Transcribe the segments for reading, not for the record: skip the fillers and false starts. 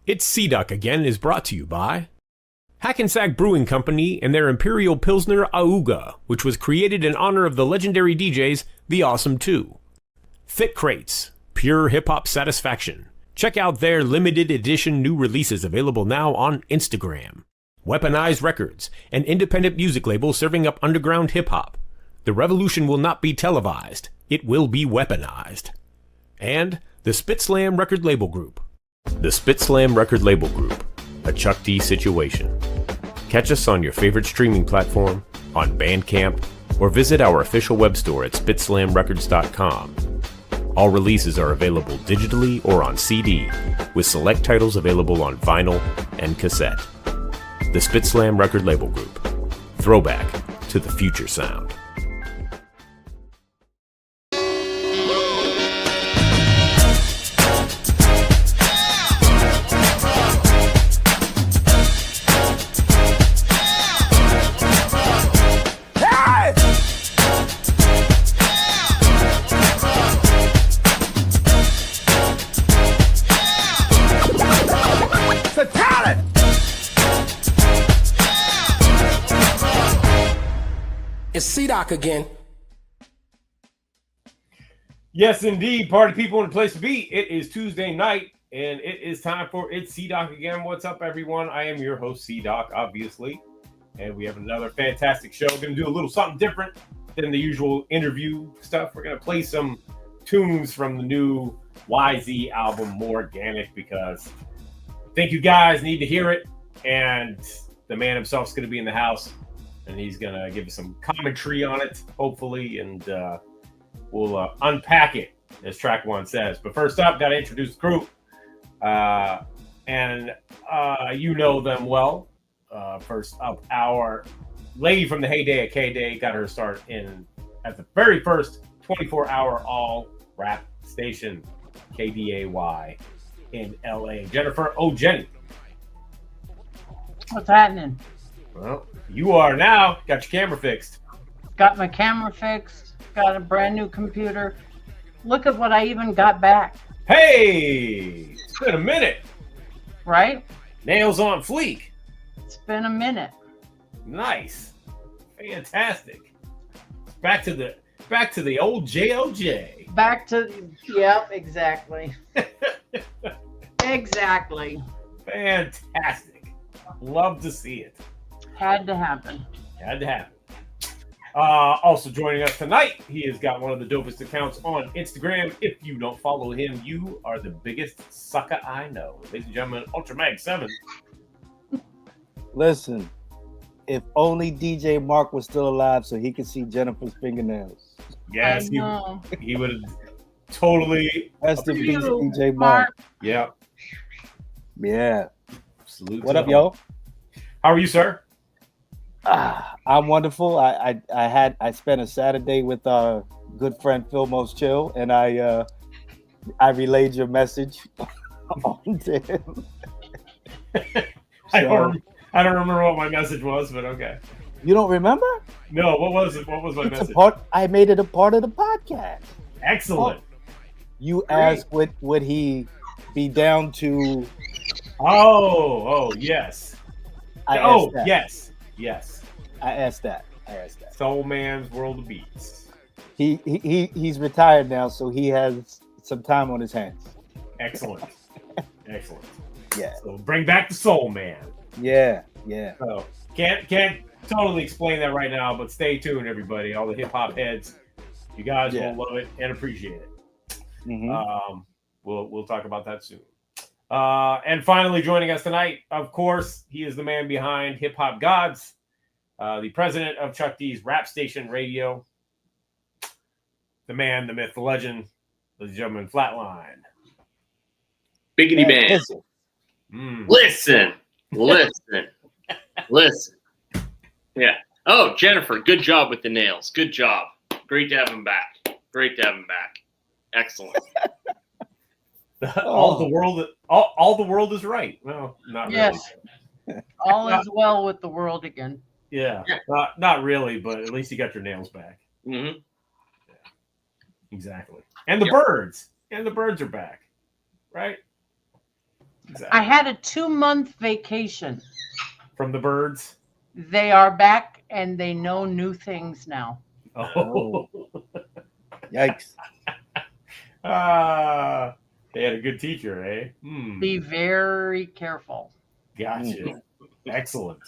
It's Sea Again is brought to you by Hackensack Brewing Company and their Imperial Pilsner Auga, which was created in honor of the legendary DJs The Awesome Two. Thick Crates, pure hip-hop satisfaction. Check out their limited edition new releases available now on Instagram. Weaponized Records, an independent music label serving up underground hip-hop. The revolution will not be televised. It will be weaponized. And the Spitslam Record Label Group. The Spitslam Record Label Group, a Chuck D situation. Catch us on your favorite streaming platform, on Bandcamp, or visit our official web store at spitslamrecords.com. All releases are available digitally or on CD, with select titles available on vinyl and cassette. The Spitslam Record Label Group. Throwback to the future sound. It's C-Doc again. Yes, indeed. Party people in the place to be. It is Tuesday night, and it is time for It's C-Doc again. What's up, everyone? I am your host, C-Doc, obviously. And we have another fantastic show. We're going to do a little something different than the usual interview stuff. We're going to play some tunes from the new YZ album, Moorganic, because I think you guys need to hear it. And the man himself is going to be in the house. And he's going to give us some commentary on it, hopefully, and we'll unpack it, as track one says. But first up, got to introduce the crew. You know them well. First up, our lady from the heyday at K-Day got her start at the very first 24-hour all-rap station, KDAY, in L.A. Jennifer Jenny. What's happening? Well, you are now. Got your camera fixed. Got my camera fixed. Got a brand new computer. Look at what I even got back. Hey! It's been a minute. Right? Nails on fleek. It's been a minute. Nice. Fantastic. Back to the old JOJ. Yep, exactly. Exactly. Fantastic. Love to see it. Had to happen. Also joining us tonight, he has got one of the dopest accounts on Instagram. If you don't follow him, you are the biggest sucker I know. Ladies and gentlemen, UltraMag7. Listen, if only DJ Mark was still alive so he could see Jennifer's fingernails. Yes, he would have totally. Rest in peace, DJ Mark. Yeah. Yeah. Salute. What up, yo? How are you, sir? I'm wonderful. I spent a Saturday with our good friend Philmos Chill, and I relayed your message on to him. I don't remember what my message was, but okay. You don't remember? No. What was it? What was my message? I made it a part of the podcast. Excellent. You asked would he be down to? Oh, yes. Yes. I asked that. Soul Man's World of Beats. He's retired now, so he has some time on his hands. Excellent. Yeah. So bring back the Soul Man. Yeah. So can't totally explain that right now, but stay tuned, everybody. All the hip hop heads, you guys will love it and appreciate it. Mm-hmm. We'll talk about that soon. And finally joining us tonight, of course, he is the man behind Hip Hop Gods, the president of Chuck D's Rap Station Radio, the man, the myth, the legend, ladies and gentlemen, Flatline. Biggity band. Listen. Yeah. Oh, Jennifer, good job with the nails. Good job. Great to have him back. Excellent. All the world is right. No, not really. Yes. All is well with the world again. Yeah. Not really, but at least you got your nails back. Mm-hmm. Yeah. Exactly. And the birds. And the birds are back. Right? Exactly. I had a 2-month vacation. From the birds. They are back and they know new things now. Oh. Yikes. They had a good teacher, eh? Hmm. Be very careful. Gotcha. Excellent.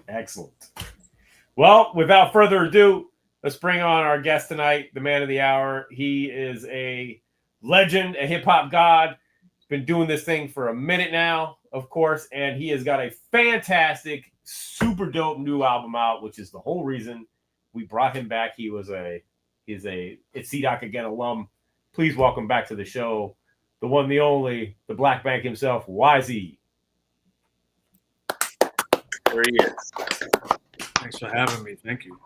Excellent. Well, without further ado, let's bring on our guest tonight, the man of the hour. He is a legend, a hip hop god. Been doing this thing for a minute now, of course, and he has got a fantastic, super dope new album out, which is the whole reason we brought him back. He's a It's C-Doc Again alum. Please welcome back to the show, the one, the only, the Black Bank himself, YZ. There he is. Thanks for having me. Thank you.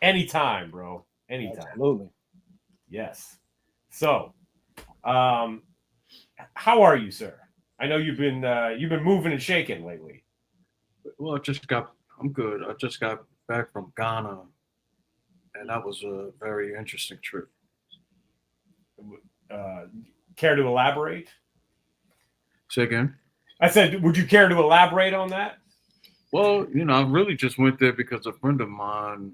Anytime, bro. Anytime. Absolutely. Yes. So, how are you, sir? I know you've been moving and shaking lately. Well, I'm good. I just got back from Ghana, and that was a very interesting trip. Care to elaborate? Say again? I said, would you care to elaborate on that? Well, I really just went there because a friend of mine,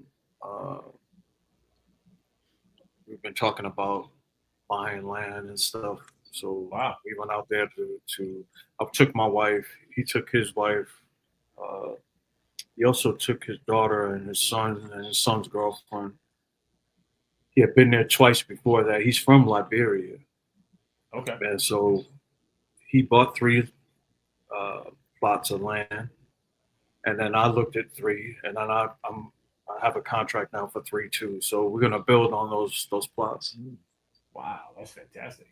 we've been talking about buying land and stuff. So Wow. we went out there I took my wife. He took his wife. He also took his daughter and his son and his son's girlfriend. He had been there twice before that. He's from Liberia. Okay. And so he bought 3 plots of land. And then I looked at 3, and then I have a contract now for 3 too. So we're gonna build on those plots. Wow, that's fantastic.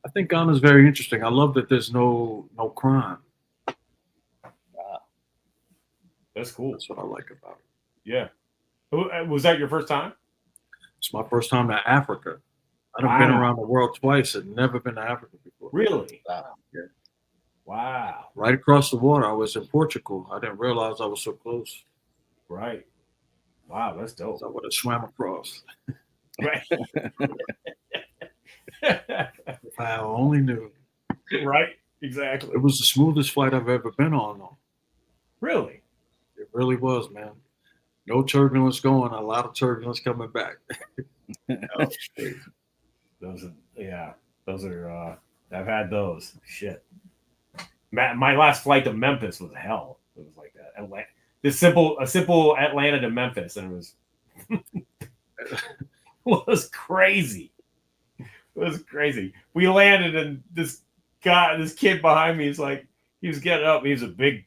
I think Ghana's very interesting. I love that there's no crime. That's cool. That's what I like about it. Yeah. Was that your first time? It's my first time to Africa. I've Wow. been around the world twice and never been to Africa before. Really? Wow. Yeah. Wow. Right across the water. I was in Portugal. I didn't realize I was so close. Right. Wow, that's dope. I would have swam across. Right. If I only knew. Right. Exactly. It was the smoothest flight I've ever been on, though. Really? It really was, man. No turbulence going, a lot of turbulence coming back. Those are I've had those. Shit. My last flight to Memphis was hell. It was like that. A simple Atlanta to Memphis, and it was crazy. It was crazy. We landed, and this kid behind me he was getting up. He was a big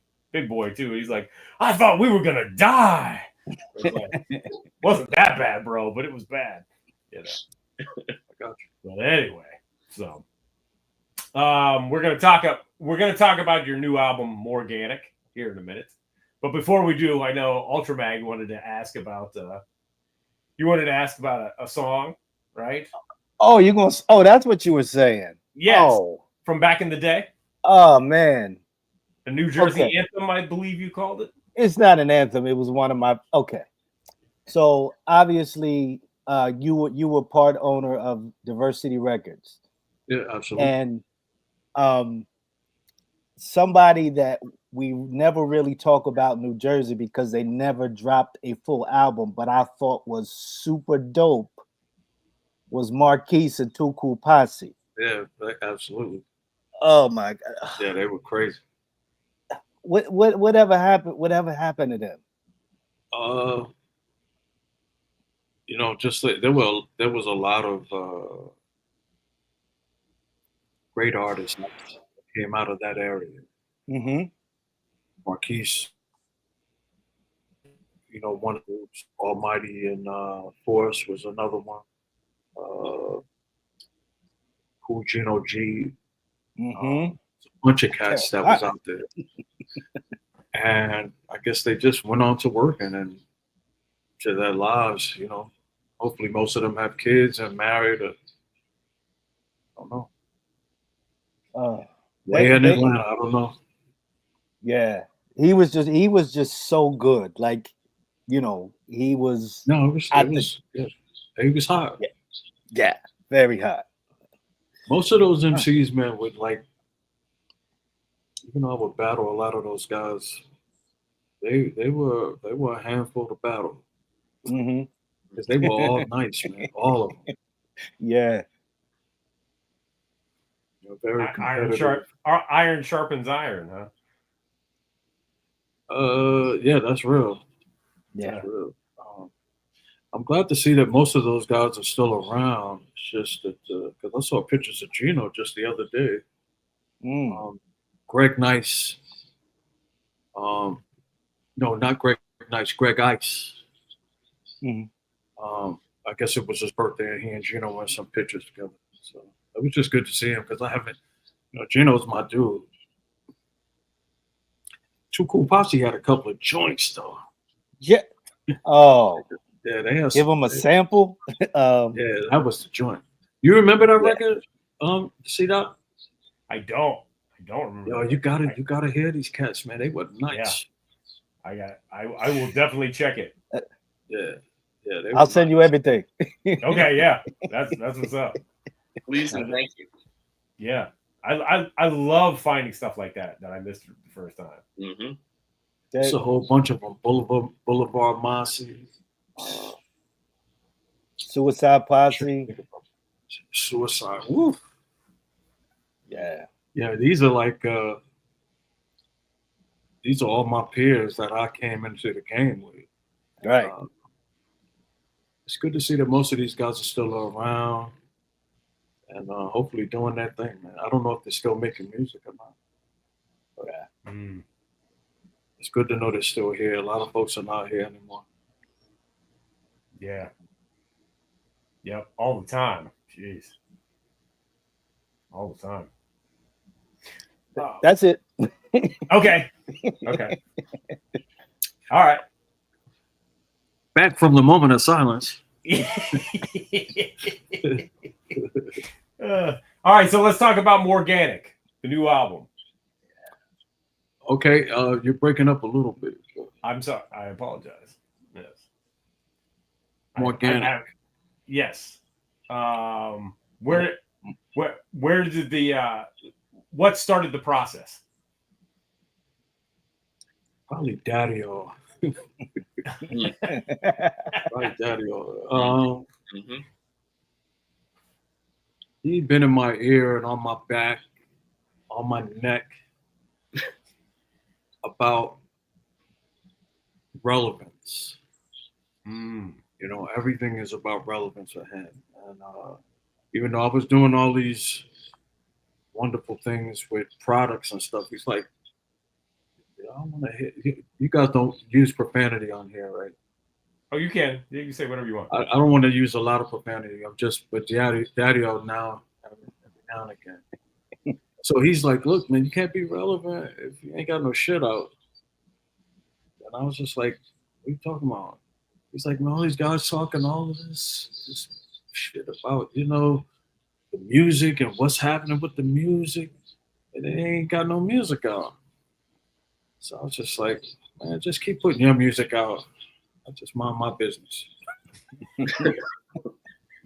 boy too. He's like, I thought we were gonna die. Wasn't that bad, bro, but it was bad. I got you. But anyway, so we're gonna talk about your new album, Morganic, here in a minute. But before we do, I know Ultramag wanted to ask about a song, right? Oh, that's what you were saying. Yes. Oh. From back in the day. Oh man. A New Jersey anthem, I believe you called it. It's not an anthem. It was one of my So obviously, you were part owner of Diversity Records. Yeah, absolutely. And somebody that we never really talk about New Jersey because they never dropped a full album, but I thought was super dope was Marquise and Too Cool Posse. Yeah, absolutely. Oh my God. Yeah, they were crazy. Whatever happened to them? Just like there was a lot of great artists that came out of that area. Mm-hmm. Marquise, one of those, Almighty and Force was another one. Cool Gino G. Mm-hmm. A bunch of cats that was out there. And I guess they just went on to working and to their lives, Hopefully most of them have kids and married. I don't know. In Atlanta, I don't know. Yeah. He was just so good. Like, he was. No, he was hot. Yeah, very hot. Most of those MCs, man, would even though I would battle a lot of those guys, they were a handful to battle Hmm. because they were all nice, man. All of them. Yeah. Very Iron competitive. iron sharpens iron, huh? Yeah, that's real. Yeah. That's real. I'm glad to see that most of those guys are still around. It's just that because I saw pictures of Gino just the other day. Mm. Greg Nice. No, not Greg Nice. Greg Ice. Hmm. I guess it was his birthday, and he and Gino went some pictures together. So it was just good to see him because I haven't. Gino's my dude. Too Cool Posse had a couple of joints though. Yeah. Oh, Yeah, they had give them a sample. Yeah, that was the joint. You remember that Yeah. record? See that? I don't remember. Yo, you gotta hear these cats, man. They were nice. I will definitely check it. Yeah, yeah. I'll send you everything. Okay, yeah, that's what's up. Please and thank you. Yeah, I love finding stuff like that I missed the first time. Mm-hmm. There's a whole bunch of them. Boulevard Mossy, Suicide Posse. Suicide. Woo. Yeah. Yeah, these are like these are all my peers that I came into the game with. Right. It's good to see that most of these guys are still around and hopefully doing that thing, man. I don't know if they're still making music or not. But, it's good to know they're still here. A lot of folks are not here anymore. Yeah. Yep. All the time. Jeez. All the time. That's it. Okay. Okay. All right. Back from the moment of silence. All right. So let's talk about Morganic, the new album. Okay. You're breaking up a little bit. I'm sorry. I apologize. Yes. Morganic. Yes. Where did the what started the process? Probably Daddy-O. Probably Daddy-O. He'd been in my ear and on my back, on my neck about relevance. Everything is about relevance for him. And even though I was doing all these wonderful things with products and stuff, he's like, I want to hit. You guys don't use profanity on here, right? Oh, you can. You can say whatever you want. I don't want to use a lot of profanity. I'm just, but Daddy-O now, every now and again. So he's like, look, man, you can't be relevant if you ain't got no shit out. And I was just like, what are you talking about? He's like, man, all these guys talking all of this shit about, the music and what's happening with the music. And they ain't got no music out. So I was just like, man, just keep putting your music out. I just mind my business.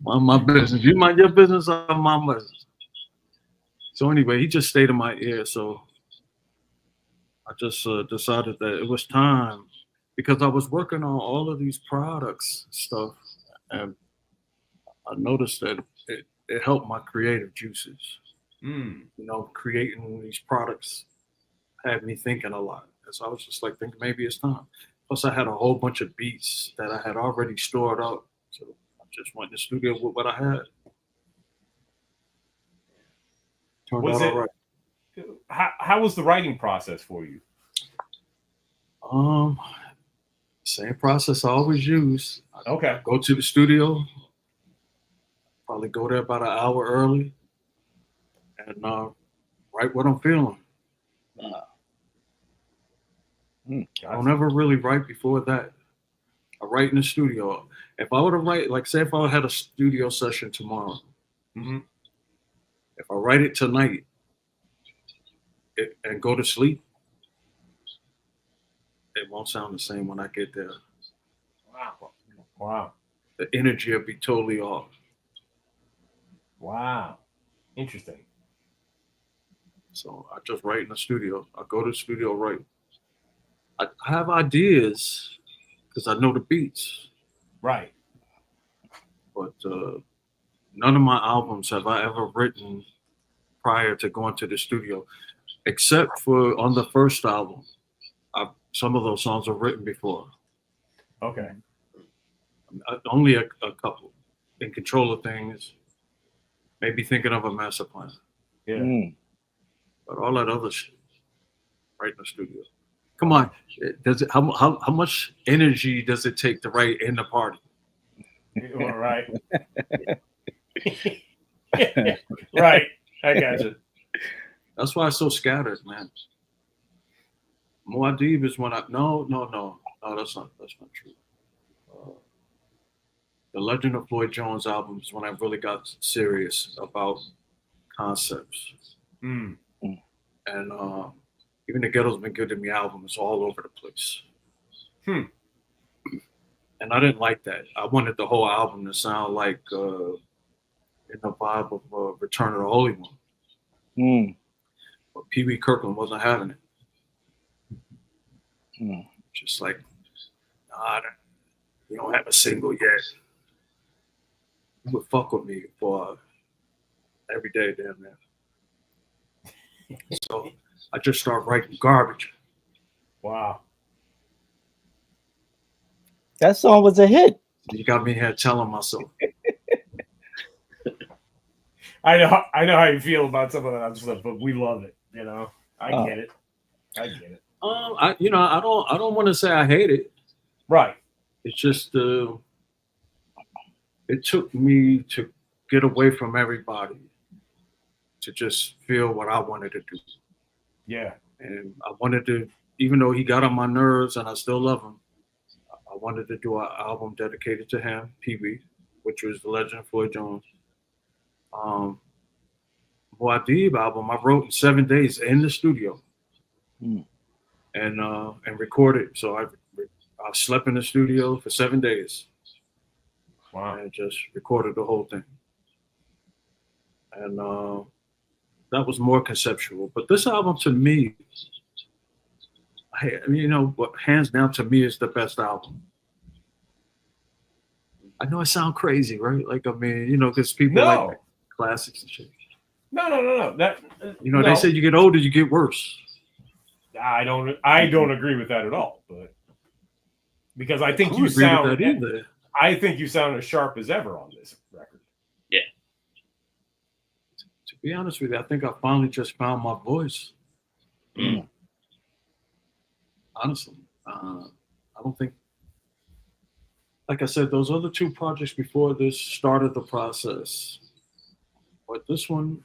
Mind my business. You mind your business, I mind my business. So anyway, he just stayed in my ear. So I just decided that it was time because I was working on all of these products stuff, and I noticed that it helped my creative juices. Creating these products had me thinking a lot. And so I was just like thinking maybe it's time. Plus I had a whole bunch of beats that I had already stored up. So I just went in the studio with what I had. Turned out all right. How was the writing process for you? Same process I always use. Okay. Go to the studio, probably go there about an hour early, and write what I'm feeling. I don't ever really write before that. I write in the studio. If I were to write, like say if I had a studio session tomorrow, if I write it tonight and go to sleep, it won't sound the same when I get there. Wow. The energy will be totally off. Wow. Interesting. So I just write in the studio. I go to the studio, write. I have ideas because I know the beats, Right. but none of my albums have I ever written prior to going to the studio, except for on the first album. Some of those songs were written before. Okay. Only a couple. In Control of Things, maybe Thinking of a Master Plan. Yeah. Mm. But all that other shit, right in the studio. Come on, does it? How much energy does it take to write in the party? All right. Right. I got you. That's why it's so scattered, man. Muad'Dib is when no, that's not true. The Legend of Floyd Jones album is when I really got serious about concepts. Mm. And even the Ghetto's Been Good to Me album is all over the place. And I didn't like that. I wanted the whole album to sound like in the vibe of Return of the Holy One. Mm. But Pee Wee Kirkland wasn't having it. Mm. Just like, nah, we don't have a single yet. You would fuck with me for every day, damn man. So I just start writing garbage. Wow. That song was a hit. You got me here telling myself. I know how you feel about some of that stuff, but we love it. You know, I get it. I get it. I don't want to say I hate it. Right. It's just it took me to get away from everybody to just feel what I wanted to do. Yeah. And I wanted to, even though he got on my nerves and I still love him, I wanted to do an album dedicated to him, Pee Wee, which was The Legend of Floyd Jones. Muad'Dib album I wrote in 7 days in the studio. And recorded. So I slept in the studio for 7 days. Wow. And just recorded the whole thing. And that was more conceptual. But this album to me, what hands down to me is the best album. I know I sound crazy, right? Like, I mean, because people like classics and shit. No. That they say you get older, you get worse. I don't agree with that at all. But because I think you sound I think you sound as sharp as ever on this record. Yeah. To be honest with you, I think I finally just found my voice. Honestly, I don't think, like I said, those other two projects before this started the process. But this one,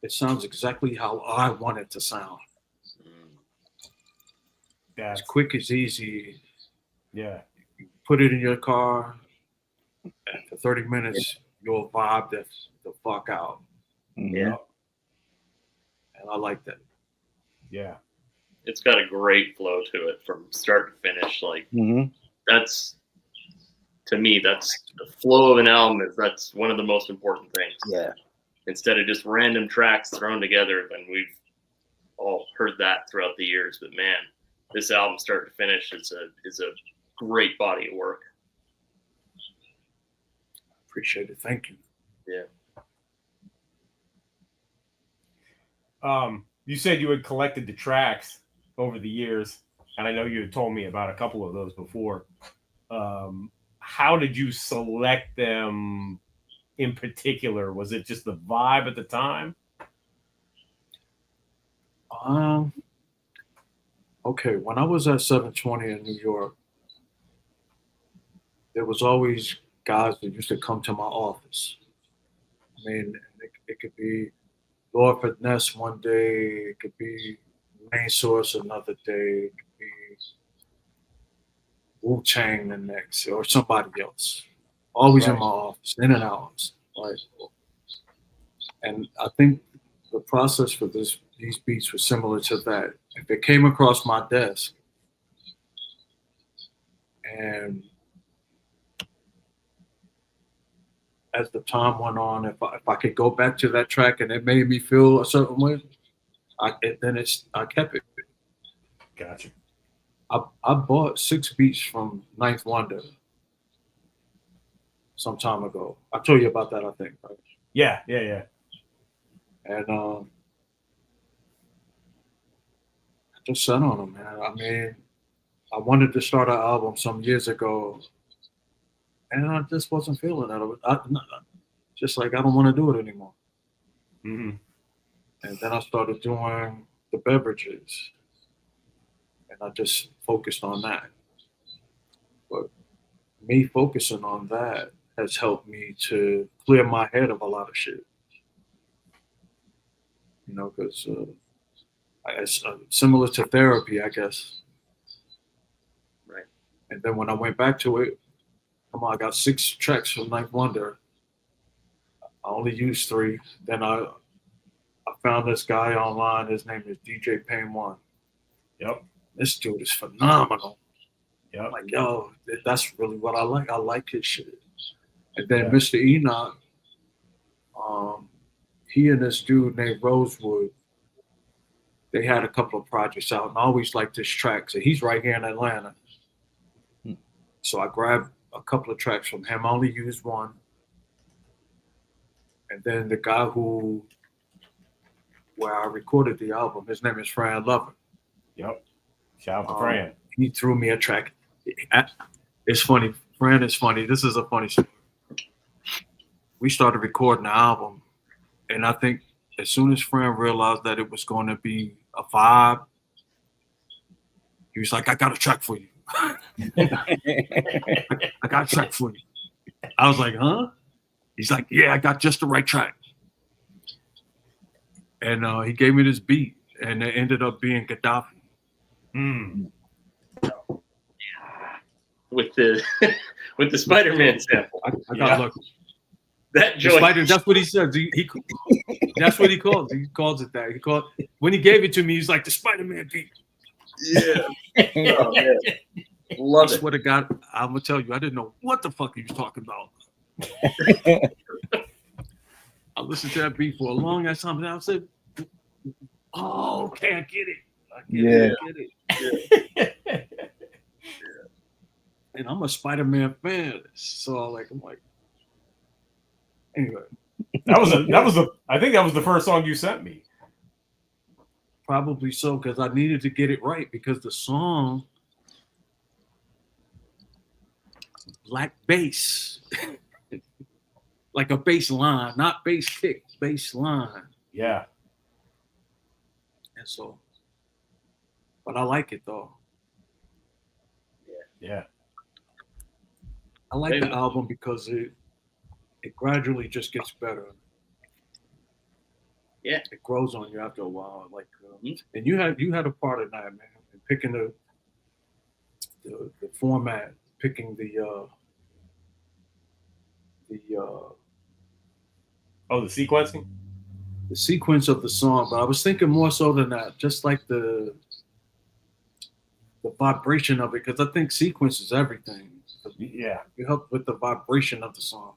it sounds exactly how I want it to sound. As quick as easy. Yeah. You put it in your car, and for 30 minutes, you'll vibe the fuck out. Yeah. And I like that. Yeah. It's got a great flow to it from start to finish. Like, that's, to me, that's the flow of an album. That's one of the most important things. Yeah. Instead of just random tracks thrown together, and we've all heard that throughout the years. But man, this album, start to finish, is a great body of work. Appreciate it. Thank you. Yeah. You said you had collected the tracks over the years, and I know you had told me about a couple of those before. How did you select them in particular? Was it just the vibe at the time? Okay, when I was at 720 in New York, there was always guys that used to come to my office. I mean, it could be Lord Finesse one day, it could be Main Source another day, it could be Wu-Tang the next, or somebody else. Always in my office, in and out. Right? And I think the process for these beats was similar to that. If it came across my desk and as the time went on, if I could go back to that track and it made me feel a certain way, I kept it. Gotcha. I bought 6 beats from Ninth Wonder some time ago. I told you about that, I think. Right? Yeah. And I just sat on them, man. I mean, I wanted to start an album some years ago, and I just wasn't feeling it. Just like I don't want to do it anymore. Mm-hmm. And then I started doing the beverages, and I just focused on that. But me focusing on that has helped me to clear my head of a lot of shit. You know, because it's similar to therapy, I guess. Right. And then when I went back to it, I got 6 tracks from Ninth Wonder. I only used 3. Then I found this guy online. His name is DJ Pain One. Yep. This dude is phenomenal. Yep. Like, yo, that's really what I like. I like his shit. And then Yeah. Mr. Enoch, he and this dude named Rosewood, they had a couple of projects out, and I always liked this track. So he's right here in Atlanta. So I grabbed a couple of tracks from him. I only used 1. And then the guy where I recorded the album, his name is Fran Lover. Yep. Shout out to Fran. He threw me a track. It's funny. Fran is funny. This is a funny story. We started recording the album, and I think as soon as Fran realized that it was going to be a vibe, he was like, I got a track for you. I got a track for you. I was like, huh? He's like, yeah, I got just the right track. And he gave me this beat, and it ended up being Gaddafi. With the Spider-Man sample. I got lucky. That joint. Spider, that's what he says. That's what he calls. He calls it that. When he gave it to me, he's like the Spider-Man beat. Yeah. Oh, man. Love I it. swear to God, I'm gonna tell you, I didn't know what the fuck he was talking about. I listened to that beat for a long ass time, and I said, "Oh, okay, I get it. I get it." And I'm a Spider-Man fan, so I'm like, anyway. I think that was the first song you sent me. Probably so, because I needed to get it right, because the song, black bass, like a bass line, not bass kick, bass line. Yeah. And so, but I like it though. Yeah. I like the album because it gradually just gets better. Yeah, it grows on you after a while. And you had a part of that, man. And picking the format, picking the sequencing, the sequence of the song. But I was thinking more so than that, just like the vibration of it, because I think sequence is everything. Yeah, you help with the vibration of the song.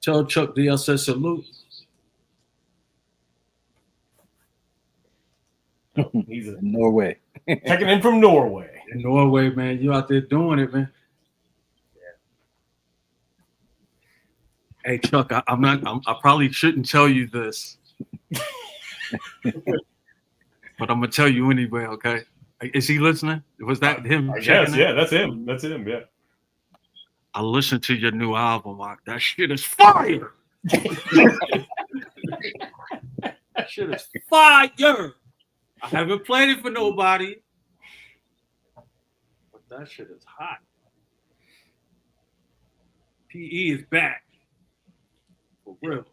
Tell Chuck D I said salute. He's in Norway. Checking in from Norway. In Norway, man, you out there doing it, man. Yeah. Hey, Chuck, I probably shouldn't tell you this, but I'm gonna tell you anyway. Okay? Is he listening? Was that him? Yes, yeah, that's him. That's him. Yeah. I listened to your new album. That shit is fire. That shit is fire. I haven't played it for nobody, but that shit is hot. PE is back. For real.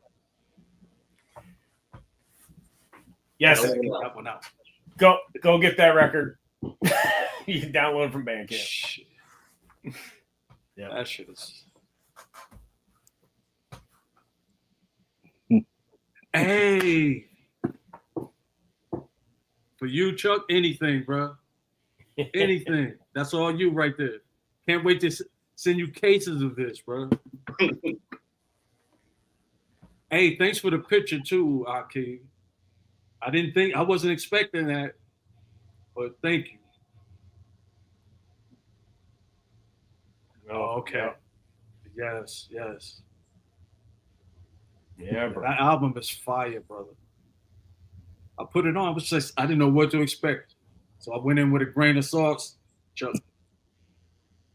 Yes. That one out. Go get that record. You can download it from Bandcamp. Shit. Yeah. That shit is. Hey. For you, Chuck, anything, bro. Anything. That's all you right there. Can't wait to send you cases of this, bro. Hey, thanks for the picture too, Akeem. I wasn't expecting that, but thank you. Oh, okay. Yes. Yeah, bro. That album is fire, brother. I put it on. I didn't know what to expect, so I went in with a grain of salt, Chuck.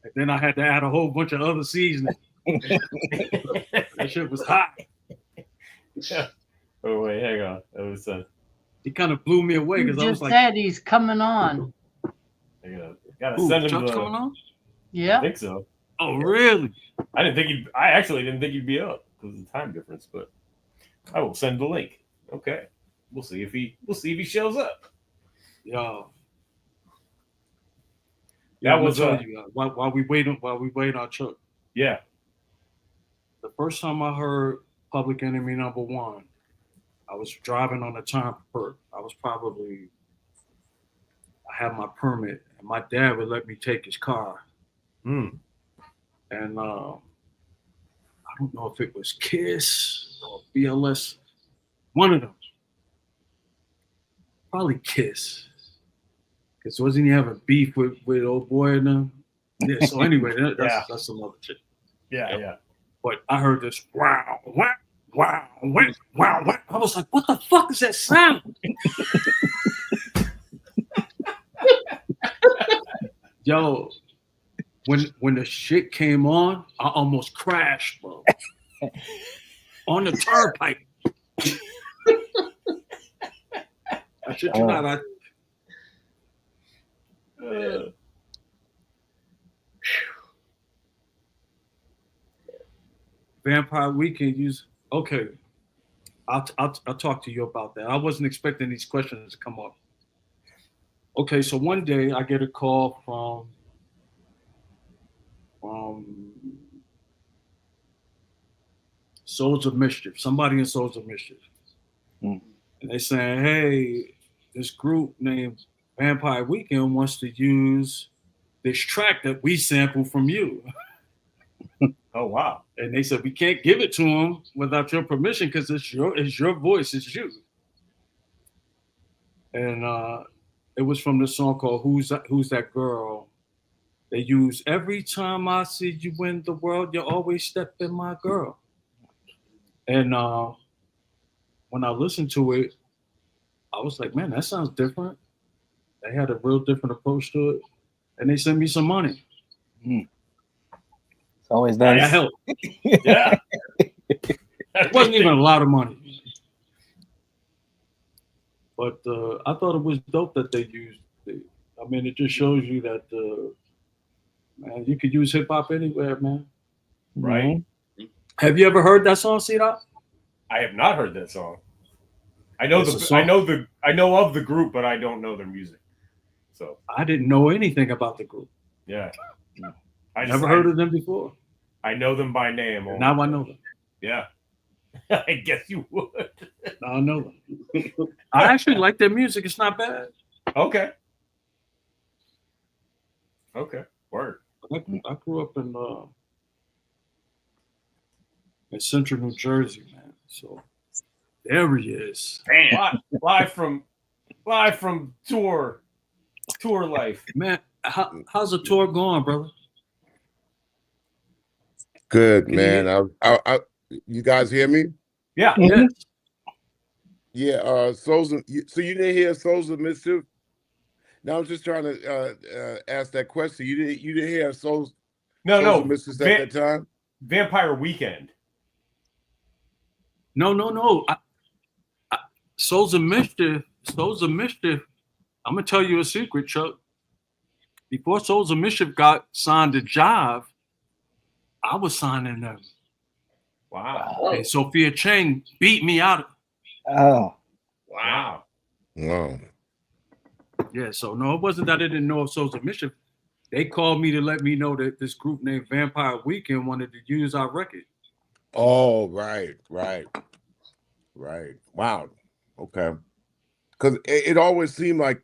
And then I had to add a whole bunch of other seasoning. That shit was hot. Yeah. Oh wait, hang on. That was He kind of blew me away You because I was just like, said he's coming on. gotta "Ooh, send him Chuck's the. coming on?" I Yeah. think so. Oh, really? I actually didn't think he'd be up because of the time difference, but I will send the link. Okay. We'll see if he shows up. Yeah. That I'm was gonna tell you while we wait on Chuck. yeah. The first time I heard Public Enemy #1, I was driving on the turnpike. I had my permit, and my dad would let me take his car. Hmm. And I don't know if it was Kiss or BLS, one of them. Probably Kiss. Because wasn't he having beef with old boy and them? Yeah, so anyway, that's some other shit. Yeah. But I heard this wow, wow, wow, wow, wow, wow. I was like, what the fuck is that sound? Yo, when the shit came on, I almost crashed, bro. On the turnpike. I shit you not. Vampire Weekend okay. I'll talk to you about that. I wasn't expecting these questions to come up. Okay, so one day I get a call from Souls of Mischief, somebody in Souls of Mischief. And they saying, hey, this group named Vampire Weekend wants to use this track that we sampled from you. Oh wow. And they said we can't give it to them without your permission because it's your voice, it's you. And it was from this song called Who's That Girl? They use every time I see you in the world, you always step in my girl. And when I listened to it, I was like, man, that sounds different. They had a real different approach to it. And they sent me some money. It's always nice. That helped. Yeah. It wasn't even a lot of money. But I thought it was dope that they used it. I mean, it just shows you that, man, you could use hip hop anywhere, man. Right. Have you ever heard that song, C-Dot? I have not heard that song. I know I know of the group, but I don't know their music. So I didn't know anything about the group. yeah. I never heard of them before. I know them by name. Now I know them. Yeah. I guess you would. Now I know them. I actually like their music. It's not bad. Okay. Word. I grew up in central New Jersey, man. So there he is. Live from tour life. Man, how's the tour going, brother? Good, man. I you guys hear me? Yeah. Yes. Yeah. So you didn't hear Souls of Mischief? Now I was just trying to ask that question. You didn't hear Souls of Mischief at that time? Vampire Weekend. No. Souls of Mischief. I'm gonna tell you a secret, Chuck. Before Souls of Mischief got signed to Jive, I was signing them. Wow. And Sophia Chang beat me out. Oh. Wow. Wow. Yeah, so no, it wasn't that I didn't know of Souls of Mischief. They called me to let me know that this group named Vampire Weekend wanted to use our record. Oh, right. Wow. Okay. Because it always seemed like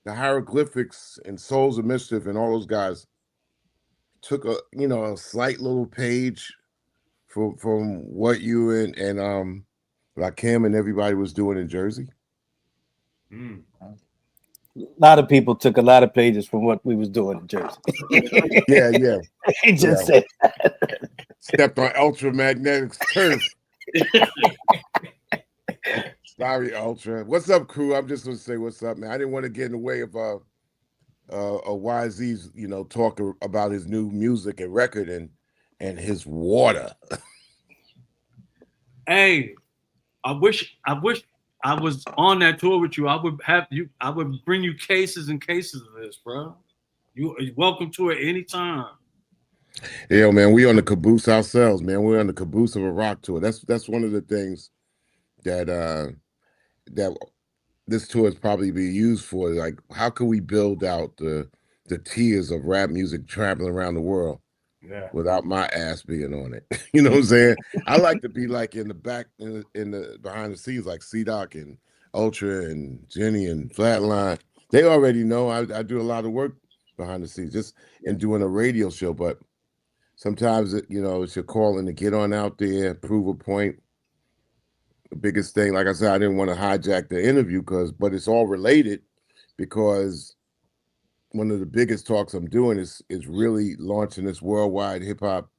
the hieroglyphics and Souls of Mischief and all those guys took a slight little page from what you and Rakim and everybody was doing in Jersey? A lot of people took a lot of pages from what we was doing in Jersey. Yeah. He just said stepped on ultramagnetic turf. Sorry, Ultra. What's up, crew? I'm just gonna say what's up, man. I didn't want to get in the way of YZ's, talk about his new music and record and his water. Hey, I wish I was on that tour with you. I would bring you cases and cases of this, bro. You're welcome to it anytime. Yeah, man, we on the caboose ourselves, man. We're on the caboose of a rock tour. That's one of the things that this tour is probably be used for. Like, how can we build out the tiers of rap music traveling around the world without my ass being on it? You know what I'm saying? I like to be like in the back, in the behind the scenes, like C-Doc and Ultra and Jenny and Flatline. They already know I do a lot of work behind the scenes, just in doing a radio show. But sometimes it's your calling to get on out there, prove a point. The biggest thing, like I said, I didn't want to hijack the interview but it's all related, because one of the biggest talks I'm doing is really launching this worldwide hip hop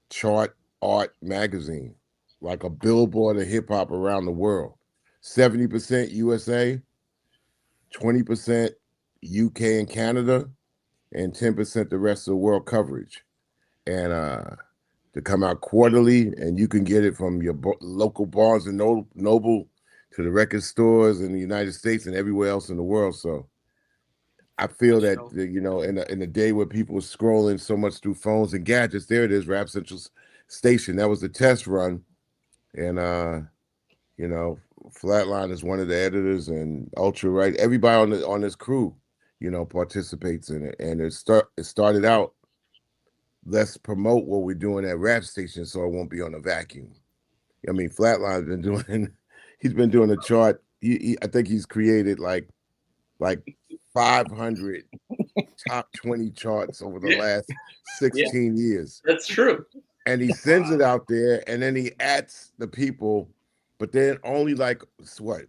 chart art magazine, like a billboard of hip hop around the world. 70% USA, 20% UK and Canada, and 10% the rest of the world coverage. And to come out quarterly, and you can get it from your local Barnes and Noble to the record stores in the United States and everywhere else in the world. So I feel that in a day where people are scrolling so much through phones and gadgets, there it is, Rap Central Station. That was the test run, and Flatline is one of the editors, and Ultra, right? Everybody on this crew, participates in it, and it started out. Let's promote what we're doing at Rap Station so it won't be on a vacuum. I mean, Flatline's he's been doing a chart. I think he's created like 500 top 20 charts over the last 16 years. That's true. And he sends it out there, and then he adds the people, but then only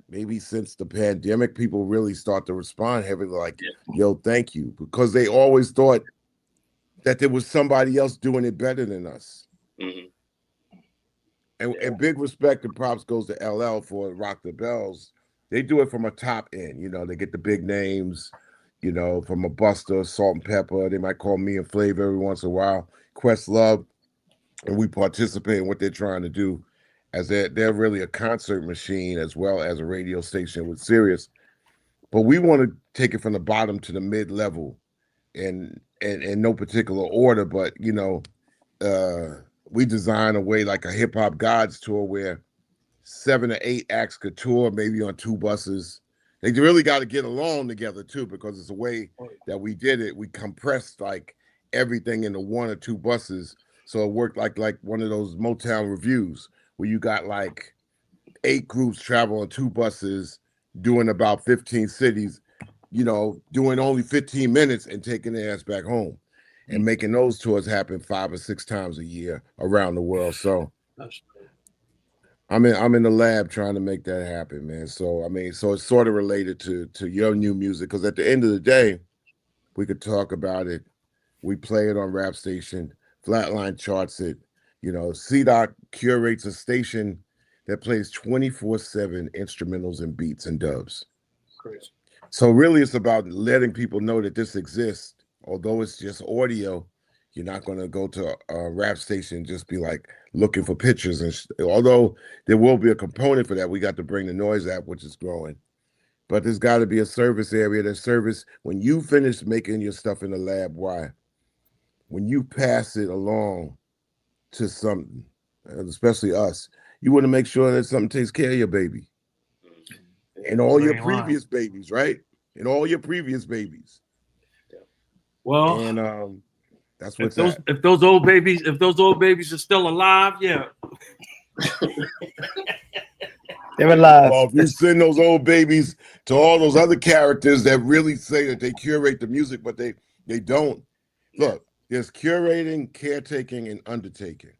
maybe since the pandemic, people really start to respond heavily, yo, thank you, because they always thought that there was somebody else doing it better than us. Mm-hmm. And big respect and props goes to LL for Rock the Bells. They do it from a top end. They get the big names, from a Buster, Salt and Pepper. They might call me and Flavor every once in a while. Questlove, and we participate in what they're trying to do, as they're really a concert machine as well as a radio station with Sirius. But we want to take it from the bottom to the mid-level, and in no particular order, but we design a way like a hip hop gods tour where 7 to 8 acts could tour, maybe on 2 buses. They really got to get along together too, because it's a way that we did it. We compressed like everything into 1 or 2 buses, so it worked like one of those Motown reviews where you got like 8 groups travel on 2 buses, doing about 15 cities. Doing only 15 minutes and taking their ass back home, and making those tours happen 5 or 6 times a year around the world. So I'm in the lab trying to make that happen, man. So so it's sort of related to your new music, because at the end of the day, we could talk about it. We play it on Rap Station. Flatline charts it. C-Doc curates a station that plays 24/7 instrumentals and beats and dubs. Crazy. So really, it's about letting people know that this exists. Although it's just audio, you're not going to go to a Rap Station and just be like looking for pictures. Although there will be a component for that, we got to bring the Noise app, which is growing. But there's got to be a service area. That service, when you finish making your stuff in the lab, when you pass it along to something, especially us, you want to make sure that something takes care of your baby. And all your previous babies, right? And all your previous babies. Well, and that's what if those old babies are still alive, yeah. They're alive. Well, if you send those old babies to all those other characters that really say that they curate the music, but they don't. Look, there's curating, caretaking, and undertaking.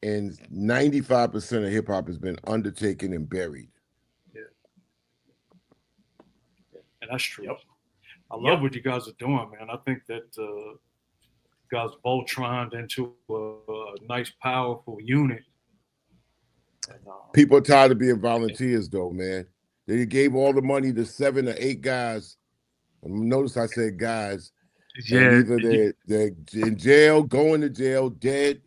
and 95% of hip hop has been undertaken and buried. Yeah. And that's true. Yep. I love what you guys are doing, man. I think that you guys Voltroned into a nice, powerful unit. And, People are tired of being volunteers, though, man. They gave all the money to 7 or 8 guys. Notice I said guys. yeah, And either they're in jail, going to jail, dead,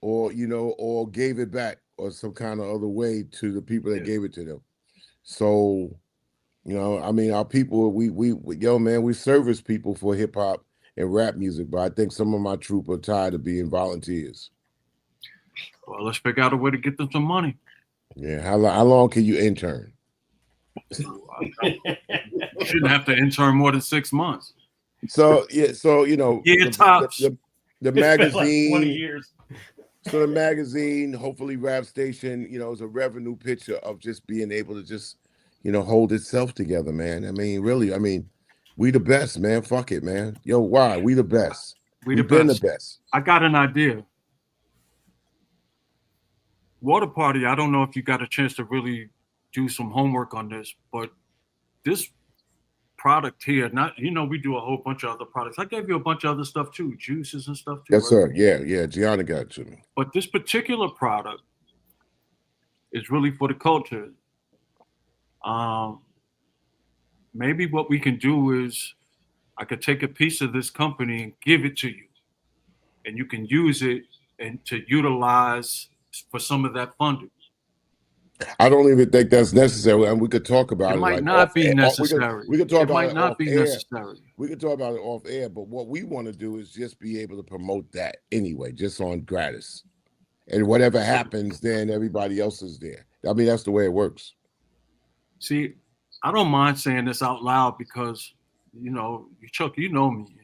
or or gave it back or some kind of other way to the people that gave it to them. So, I mean, our people, we service people for hip hop and rap music, but I think some of my troop are tired of being volunteers. well, let's figure out a way to get them some money. Yeah, how long can you intern? You shouldn't have to intern more than 6 months. So tops. The Like 20 magazine. years. So the magazine, hopefully Rap Station, is a revenue picture of just being able to just, hold itself together, man. I mean, really, we the best, man. Fuck it, man. Yo, why? We the best. We've been the best. I got an idea. Water Party, I don't know if you got a chance to really do some homework on this, but this product here, we do a whole bunch of other products. I gave you a bunch of other stuff too, juices and stuff too. Yes, sir. Yeah. Gianna got it to me. But this particular product is really for the culture. Maybe what we can do is I could take a piece of this company and give it to you, and you can use it and to utilize for some of that funding. I don't even think that's necessary, and we could talk about it. It might not be necessary. We could talk about it. It might not be necessary. We could talk about it off air, but what we want to do is just be able to promote that anyway, just on gratis. And whatever happens, then everybody else is there. I mean, that's the way it works. See, I don't mind saying this out loud because, Chuck, you know me.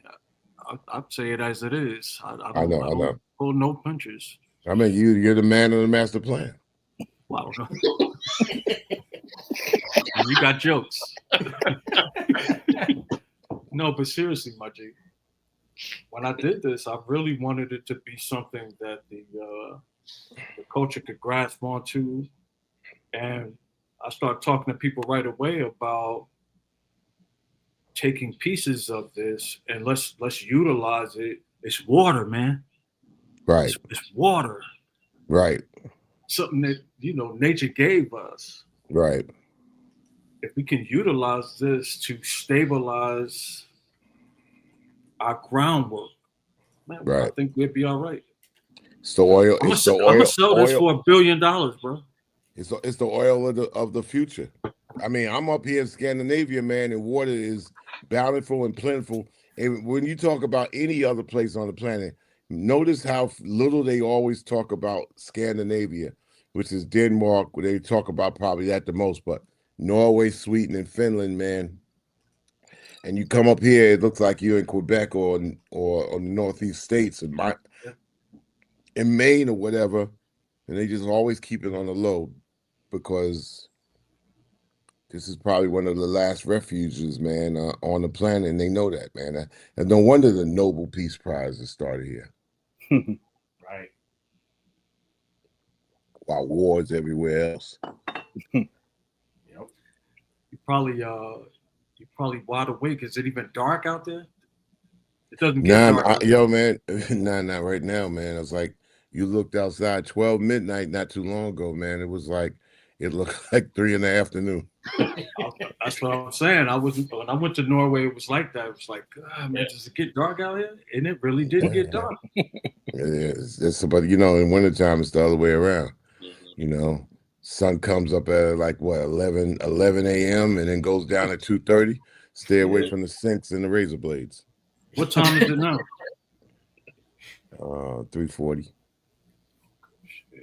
I'd say it as it is. I know. Pull no punches. I mean, you're the man of the master plan. Wow. You got jokes. No, but seriously, my G, when I did this, I really wanted it to be something that the culture could grasp onto. And I started talking to people right away about taking pieces of this and let's utilize it. It's water, man. Right. It's water. Right. Something that, nature gave us. Right. If we can utilize this to stabilize our groundwork, man, right. I think we'd be all right. It's the oil. I'm gonna sell this for $1 billion, bro. It's the oil of the future. I mean, I'm up here in Scandinavia, man, and water is bountiful and plentiful. And when you talk about any other place on the planet, notice how little they always talk about Scandinavia, which is Denmark, where they talk about probably that the most, but Norway, Sweden, and Finland, man. And you come up here, it looks like you're in Quebec or on the Northeast states in Maine or whatever, and they just always keep it on the low because this is probably one of the last refuges, man, on the planet, and they know that, man. And no wonder the Nobel Peace Prize is started here. Right. While wars everywhere else. Yep. You probably wide awake. Is it even dark out there? It doesn't get dark. Man. Not right now, man. It's like you looked outside 12 midnight not too long ago, man. It was like it looked like 3 in the afternoon. That's what I'm saying. When I went to Norway, it was like that. It was like, God, man, does it get dark out here? And it really didn't get dark. But in wintertime, it's the other way around. Sun comes up at like 11 a.m. and then goes down at 2:30. Stay away from the sinks and the razor blades. What time is it now? 3:40.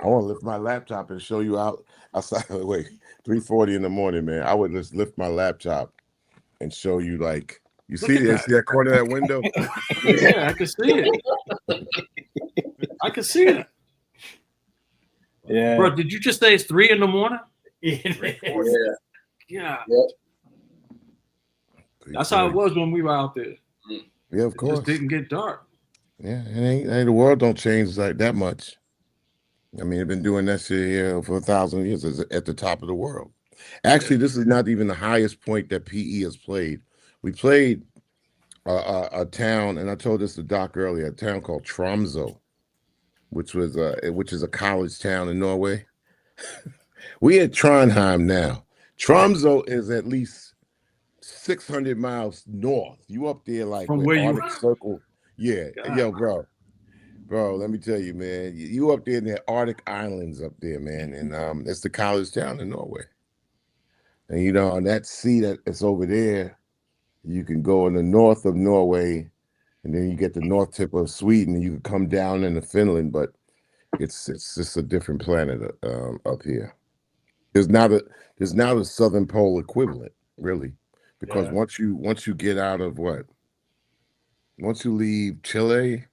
I want to lift my laptop and show you outside. Wait, 3:40 in the morning, man. I would just lift my laptop and show you, like, you see that corner of that window? Yeah, I can see it. I can see it. Yeah. Bro, did you just say it's 3 in the morning? Yeah. That's how it was when we were out there. Yeah, of course. It just didn't get dark. Yeah, the world don't change like that much. I mean, they've been doing that shit here for 1,000 years at the top of the world. Actually, this is not even the highest point that PE has played. We played a town, and I told this to Doc earlier, a town called Tromsø, which is a college town in Norway. We at Trondheim now. Tromsø is at least 600 miles north. You up there like From with where you Arctic Circle. Yeah, God. yo, bro, let me tell you, man, you up there in the Arctic Islands up there, man, and it's the college town in Norway. And you know, on that sea that's over there, you can go in the north of Norway, and then you get the north tip of Sweden, and you can come down into Finland, but it's just a different planet up here. There's now the southern pole equivalent, really, because once you get out of once you leave Chile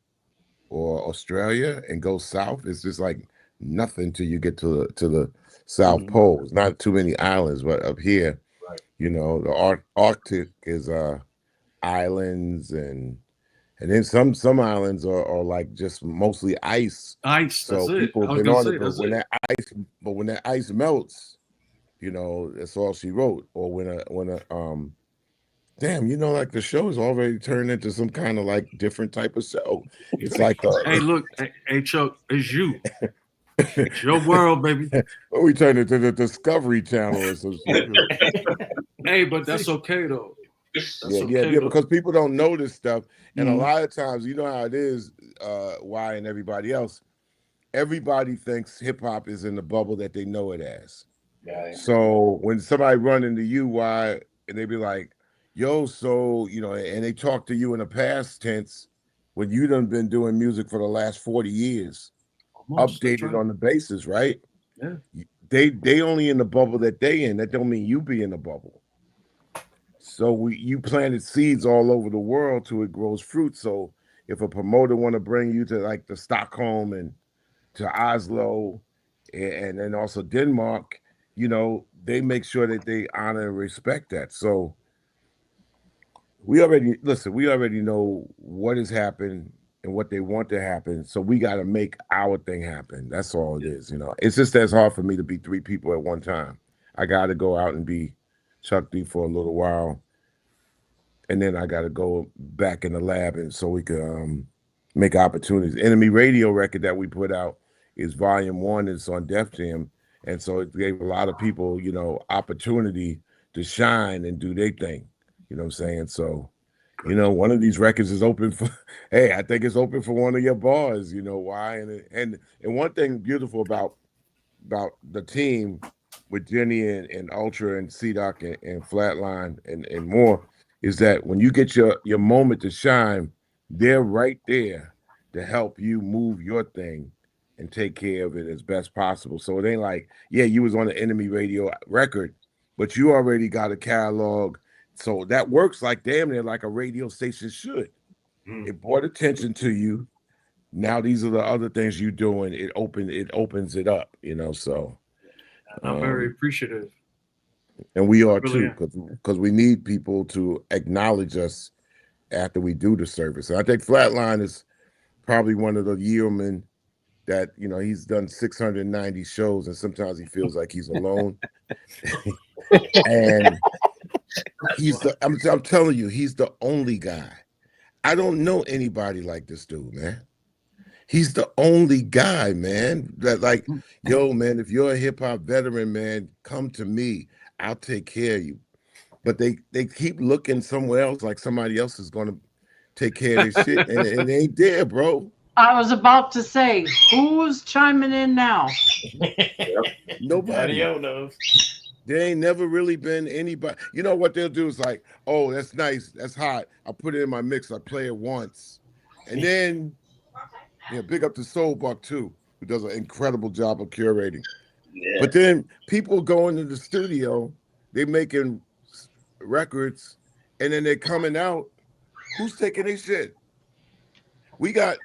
or Australia and go south, it's just like nothing till you get to the South Pole. It's not too many islands, but up here, you know, the Arctic is islands, and then some islands are like just mostly ice. So people have been on it, but when that ice melts, you know, that's all she wrote. Or when a damn, you know, like the show is already turned into some kind of like different type of show. It's like hey, look, hey Chuck, it's you. It's your world, baby. We turned it to the Discovery Channel or some shit. Hey, but that's okay though. Yeah, because people don't know this stuff, and a lot of times, you know how it is. Y and everybody else, everybody thinks hip hop is in the bubble that they know it as. Right. So when somebody run into you, Y, and they be like, "Yo, so you know," and they talk to you in the past tense when you done been doing music for the last 40 years. Updated on the basis, right? Yeah. They only in the bubble that they in. That don't mean you be in the bubble. So you planted seeds all over the world till it grows fruit. So if a promoter want to bring you to like the Stockholm and to Oslo and then also Denmark, you know, they make sure that they honor and respect that. So we already know what has happened and what they want to happen. So we got to make our thing happen. That's all it is, you know. It's just as hard for me to be three people at one time. I got to go out and be Chuck D for a little while. And then I got to go back in the lab and so we can make opportunities. Enemy Radio record that we put out is volume 1. It's on Def Jam. And so it gave a lot of people, you know, opportunity to shine and do their thing. You know what I'm saying? So, you know, one of these records is open for, hey, I think it's open for one of your bars, you know, why? And one thing beautiful about the team with Jenny and Ultra and C-Doc and Flatline and more is that when you get your moment to shine, they're right there to help you move your thing and take care of it as best possible. So it ain't like, yeah, you was on the Enemy Radio record, but you already got a catalog. So that works like damn near like a radio station should. It brought attention to you. Now these are the other things you're doing. It opens it up, you know. So I'm very appreciative. And we are too, because we need people to acknowledge us after we do the service. And I think Flatline is probably one of the yeomen that, you know, he's done 690 shows and sometimes he feels like he's alone. And I'm telling you, he's the only guy. I don't know anybody like this dude, man. He's the only guy, man, that like, yo, man, if you're a hip hop veteran, man, come to me. I'll take care of you. But they keep looking somewhere else, like somebody else is going to take care of this shit, and it ain't there, bro. I was about to say, who's chiming in now? Nobody knows. There ain't never really been anybody. You know what they'll do is like, oh, that's nice, that's hot. I put it in my mix. I play it once, and then big up to Soulbuck too, who does an incredible job of curating. Yeah. But then people go into the studio, they making records, and then they're coming out. Who's taking their shit? We got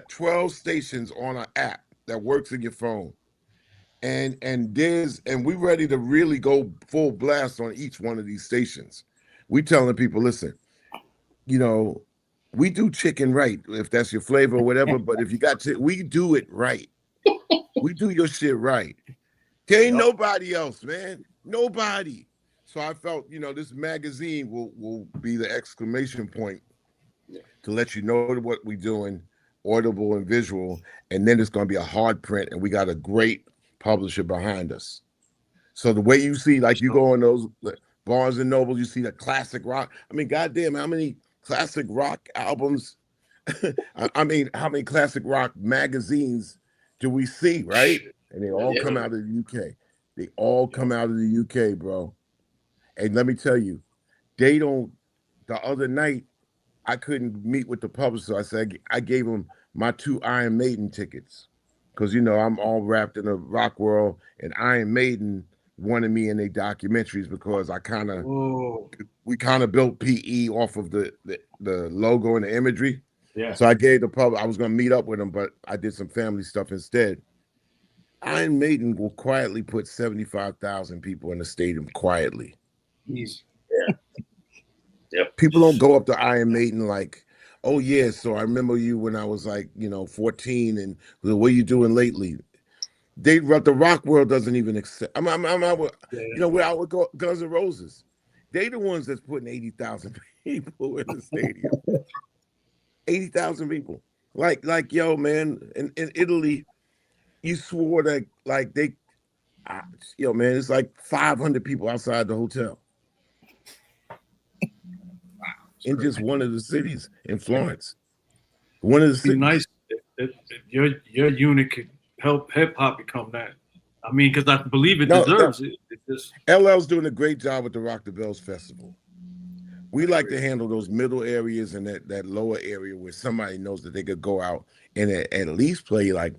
12 stations on our app that works in your phone. And we ready to really go full blast on each one of these stations. We telling people, listen, you know, we do chicken right, if that's your flavor or whatever, but if you got we do it right. We do your shit right. There ain't nobody else, man. Nobody. So I felt, this magazine will be the exclamation point to let you know what we're doing, audible and visual, and then it's going to be a hard print, and we got a great publisher behind us. So the way you see, like you go in those Barnes and Nobles, you see the classic rock. I mean, goddamn, how many classic rock albums? I mean, how many classic rock magazines do we see, right? And they all come out of the UK. They all come out of the UK, bro. And let me tell you, they don't. The other night, I couldn't meet with the publisher. I said I gave them my 2 Iron Maiden tickets because I'm all wrapped in the rock world, and Iron Maiden wanted me in their documentaries because we kind of built PE off of the logo and the imagery. Yeah. So I gave the public. I was going to meet up with them, but I did some family stuff instead. Iron Maiden will quietly put 75,000 people in the stadium quietly. Easy. Yeah. Yep. People don't go up to Iron Maiden like, oh yeah, so I remember you when I was like, 14, and what are you doing lately? The rock world doesn't even accept. We're out with Guns N' Roses. They the ones that's putting 80,000 people in the stadium. 80,000 people. Like yo, man, in Italy, you swore that man, it's like 500 people outside the hotel. In just one of the cities in Florence. One of the cities. Be nice if your unit could help hip hop become that. I mean, because I believe it deserves it. LL's doing a great job with the Rock the Bells Festival. We like to handle those middle areas and that lower area where somebody knows that they could go out and at least play like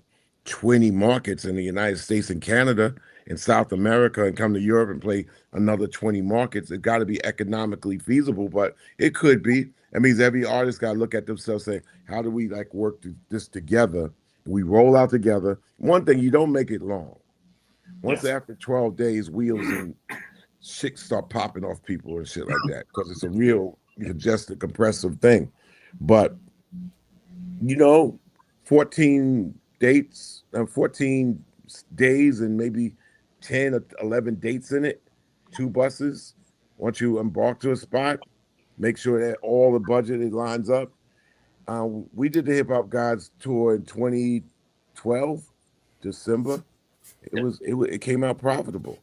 20 markets in the United States and Canada and South America, and come to Europe and play another 20 markets. It got to be economically feasible, but it could be. That means every artist got to look at themselves and say, how do we work this together? We roll out together. One thing, you don't make it long. Once after 12 days, wheels and shit start popping off people and shit like that, because it's a real congested, compressive thing. But 14 dates and 14 days and maybe 10 or 11 dates in it, 2 buses. Once you embark to a spot, make sure that all the budget lines up. We did the Hip Hop Gods tour in 2012, December. It came out profitable,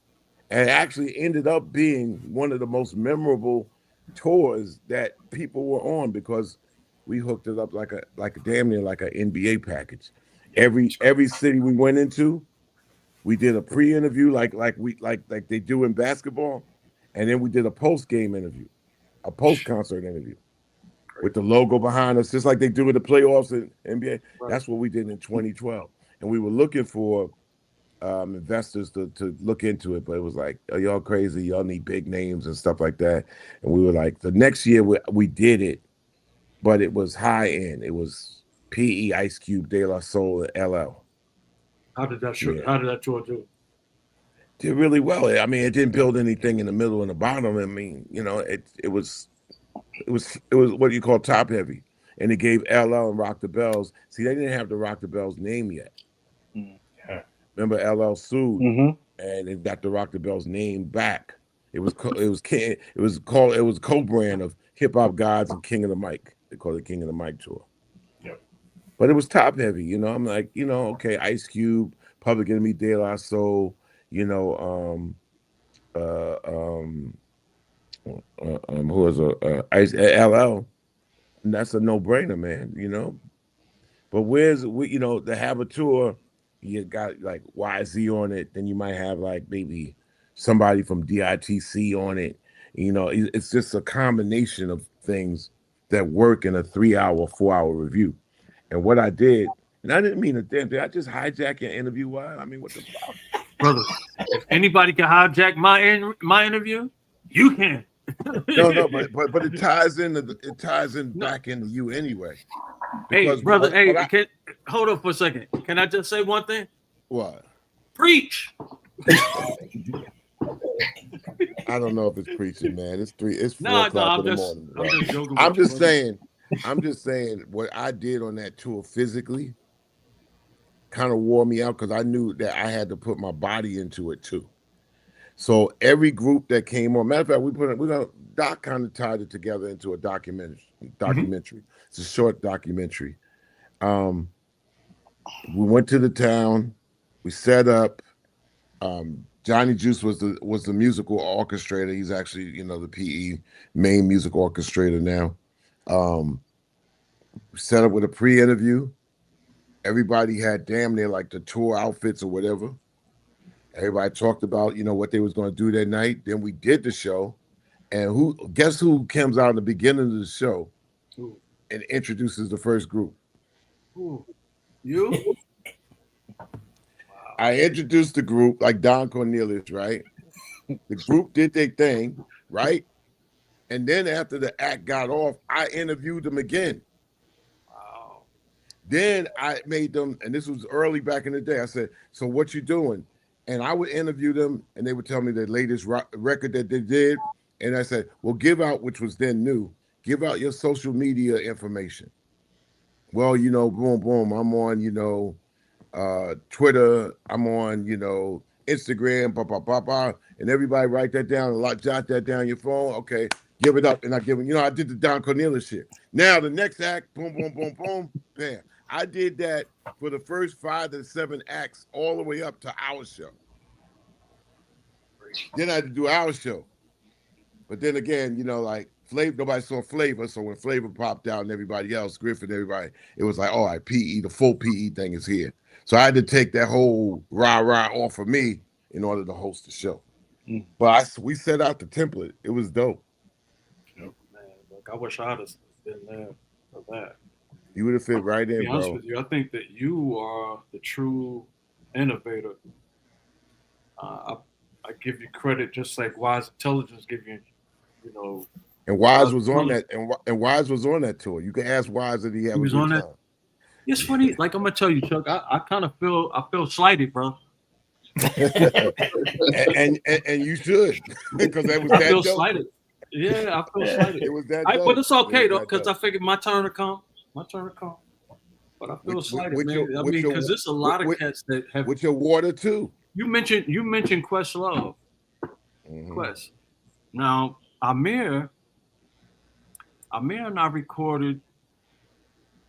and it actually ended up being one of the most memorable tours that people were on, because we hooked it up like a damn near like an NBA package. Every city we went into, we did a pre-interview like they do in basketball, and then we did a post-game interview, a post-concert interview with the logo behind us, just like they do in the playoffs in NBA. Right. That's what we did in 2012, and we were looking for investors to look into it, but it was like, are y'all crazy? Y'all need big names and stuff like that. And we were like, the next year we did it, but it was high end. It was PE, Ice Cube, De La Soul, and LL. How did that tour do? Did really well. I mean, it didn't build anything in the middle and the bottom. I mean, it was what you call top heavy, and it gave LL and Rock the Bells. See, they didn't have the Rock the Bells name yet. Yeah. Remember, LL sued, and it got the Rock the Bells name back. It was co-brand of Hip Hop Gods and King of the Mic. They called it King of the Mic tour. But it was top heavy, I'm like, okay, Ice Cube, Public Enemy, De La Soul, who was LL, and that's a no-brainer, man, But to have a tour, you got like YZ on it, then you might have like maybe somebody from DITC on it. It's just a combination of things that work in a 3-hour, 4-hour review. And what I did, and I didn't mean a damn thing, I just hijack your interview. Why? I mean, what the fuck? Brother, if anybody can hijack my interview, you can. No, but it ties in back into you anyway. Hey, brother, hold up for a second. Can I just say one thing? What? Preach. I don't know if it's preaching, man. It's 4 o'clock in the morning. I'm just saying what I did on that tour physically kind of wore me out because I knew that I had to put my body into it too. So every group that came on, matter of fact, Doc kind of tied it together into a documentary. It's a short documentary. We went to the town, we set up. Johnny Juice was the musical orchestrator. He's actually, the PE main music orchestrator now. We set up with a pre-interview. Everybody had damn near like the tour outfits or whatever. Everybody talked about, what they was going to do that night. Then we did the show. And guess who comes out in the beginning of the show and introduces the first group? Ooh. You? I introduced the group like Don Cornelius, right? The group did their thing, right? And then after the act got off, I interviewed them again. Wow. Then I made them, and this was early back in the day. I said, so what you doing? And I would interview them, and they would tell me the latest record that they did. And I said, well, which was then new, give out your social media information. Well, boom, boom, I'm on, Twitter, I'm on, Instagram, and everybody write that down, jot that down on your phone. Okay, give it up. And I give it, I did the Don Cornelius shit. Now the next act, boom, boom, boom, boom, bam. I did that for the first 5 to 7 acts all the way up to our show. Then I had to do our show. But then again, like Flavor, nobody saw Flavor. So when Flavor popped out and everybody else, Griffin, everybody, it was like, all right, PE, the full PE thing is here. So I had to take that whole rah-rah off of me in order to host the show. But we set out the template. It was dope. Man, look, I wish I'd have been there for that. You would have fit right in, to be honest bro. with you, I think that you are the true innovator. I give you credit, just like Wise Intelligence give you, And Wise was on that, and Wise was on that tour. You can ask Wise if he had a good time. It's funny. Like I'm gonna tell you, Chuck. I kind of feel slighted, bro. and you should, because that was that. I feel dope. slighted. Yeah, I feel slighted. It was that. But it's okay though, because I figured my turn to come. But I feel slighted, man. I mean, because there's a lot of cats that have. With your water too. You mentioned Questlove. Quest. Now Amir and I recorded.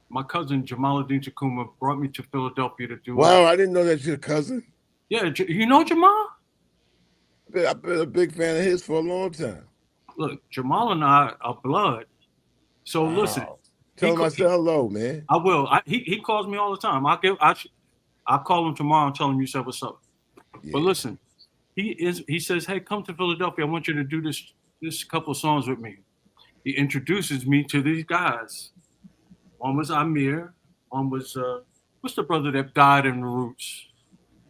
My cousin Jamaluddin Chakuma brought me to Philadelphia to do. Wow, I didn't know that's your cousin. Yeah, you know Jamal? I've been a big fan of his for a long time. Look, Jamal and I are blood. So listen. Tell him I said hello, man. I will. He calls me all the time. I'll call him tomorrow and tell him you said what's up. Yeah. But listen, he says, hey, come to Philadelphia. I want you to do this couple of songs with me. He introduces me to these guys. One was Amir. One was what's the brother that died in the Roots?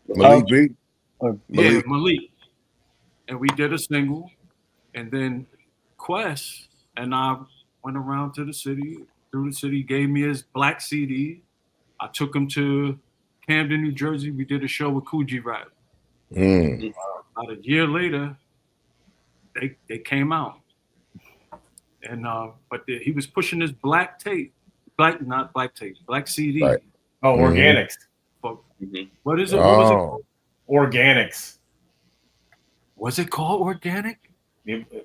Malik B. Yeah, Malik. And we did a single, and then Quest and I went around to the city. Through the city, gave me his black CD. I took him to Camden, New Jersey. We did a show with Coogee Rap. About a year later, they came out, and he was pushing this black CD. Right. Oh, Organics. What is it? What was it called? Organics. Was it called Organic?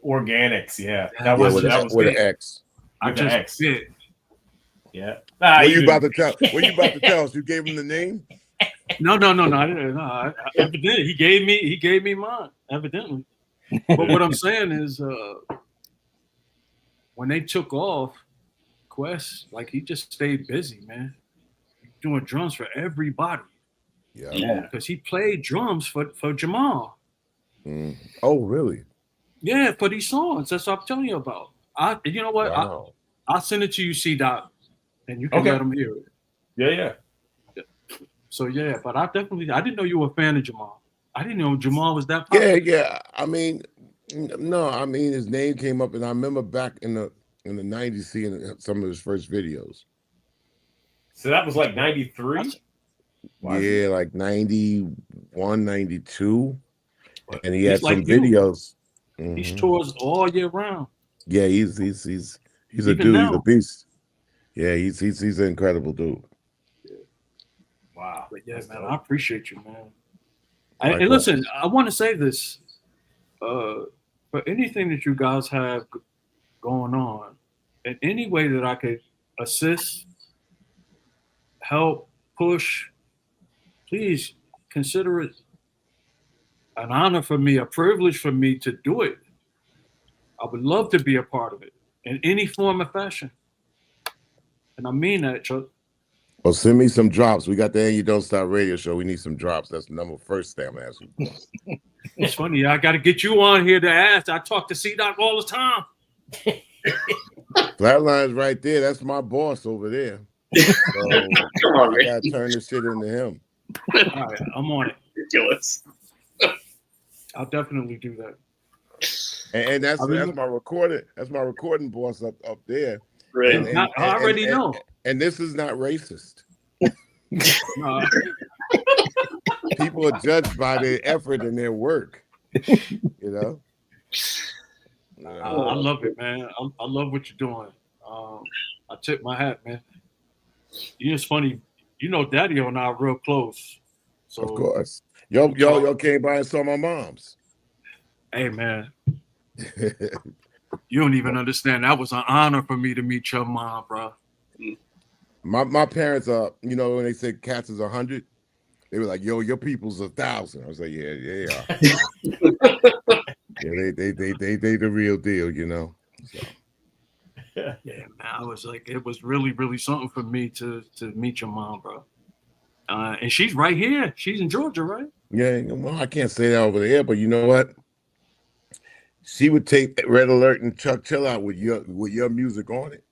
Organics, yeah. That was with an X. I just did. Yeah. What you about to tell? What you about to tell us? You gave him the name? No. I didn't. No, evidently, he gave me mine. Evidently, but what I'm saying is, when they took off, Quest, like he just stayed busy, man, doing drums for everybody. Yeah. Because he played drums for Jamal. Oh, really? Yeah, for these songs. That's what I'm telling you about. You know what? Wow. I'll send it to you, C-Dot, and you can let him hear it. Yeah. So yeah, but I didn't know you were a fan of Jamal. I didn't know Jamal was that popular. Yeah. I mean, his name came up, and I remember back in the 90s seeing some of his first videos. So that was like 93? Yeah, like 91, 92. And he had some videos. He tours all year round. Yeah, he's a dude. He's a beast. Yeah, he's an incredible dude. Wow. Wow. But yeah, That's man, dope. I appreciate you, man. Likewise. And listen, I want to say this. For anything that you guys have going on, in any way that I could assist, help, push, please consider it an honor for me, a privilege for me to do it. I would love to be a part of it in any form or fashion. And I mean that, Chuck. Well, send me some drops. We got the And You Don't Stop radio show. We need some drops. That's the first thing I'm asking for. It's funny. I got to get you on here to ask. I talk to C-Doc all the time. Flatline's right there. That's my boss over there. So Come on, I man. gotta turn this shit into him. All right, I'm on it. Ridiculous. I'll definitely do that. And that's my recording. That's my recording boss up there. Right. And- I already know. And this is not racist. No, People are judged by their effort and their work. You know. I love it, man. I love what you're doing. I tip my hat, man. You know, it's funny. You know, Daddy and I are real close. So, Of course. Y'all came by and saw my mom's. hey, man, you don't even understand. That was an honor for me to meet your mom, bro. My parents are, you know, when they said cats is 100, they were like, "Yo, your people's 1,000." I was like, "Yeah, yeah, yeah." They the real deal, you know. So. Yeah, man. I was like, it was really, really something for me to meet your mom, bro. And she's right here. She's in Georgia, right? Yeah, well, I can't say that over there, but you know what? She would take Red Alert and Chuck Chill Out with your music on it.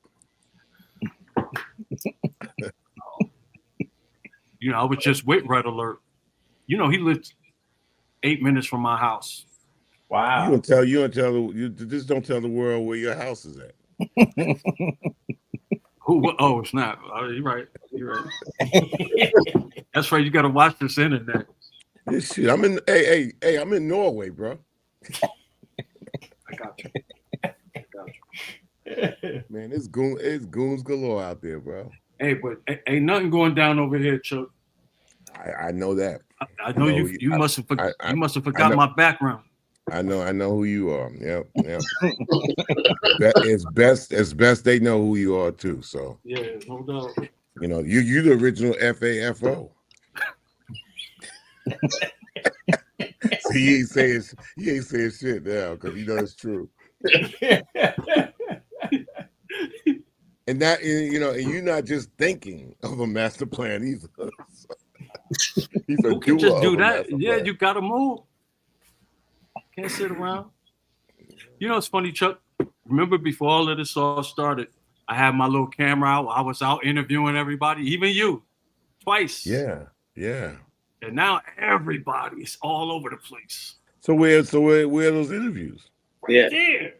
You know, I was just with Red Alert. You know, he lived 8 minutes from my house. Wow. Just don't tell the world where your house is at. Who? Oh, it's not. You're right. You're right. That's right. You got to watch this internet. This shit. I'm in Norway, bro. I got you. Man, it's goons galore out there, bro. Hey, but ain't nothing going down over here, Chuck. I know that. I know you must have you must have forgot my background. I know who you are. Yep. It's best they know who you are too. So Yeah, no doubt. you know, you the original FAFO. So he ain't saying shit now because he knows it's true. And that, you know, and you're not just thinking of a master plan either. He's a Who can doer just do of a that? master Yeah, plan. you got to move. Can't sit around. You know, it's funny, Chuck. Remember before all of this all started, I had my little camera out. I was out interviewing everybody, even you, twice. Yeah. And now everybody's all over the place. So where are those interviews? Yeah. There.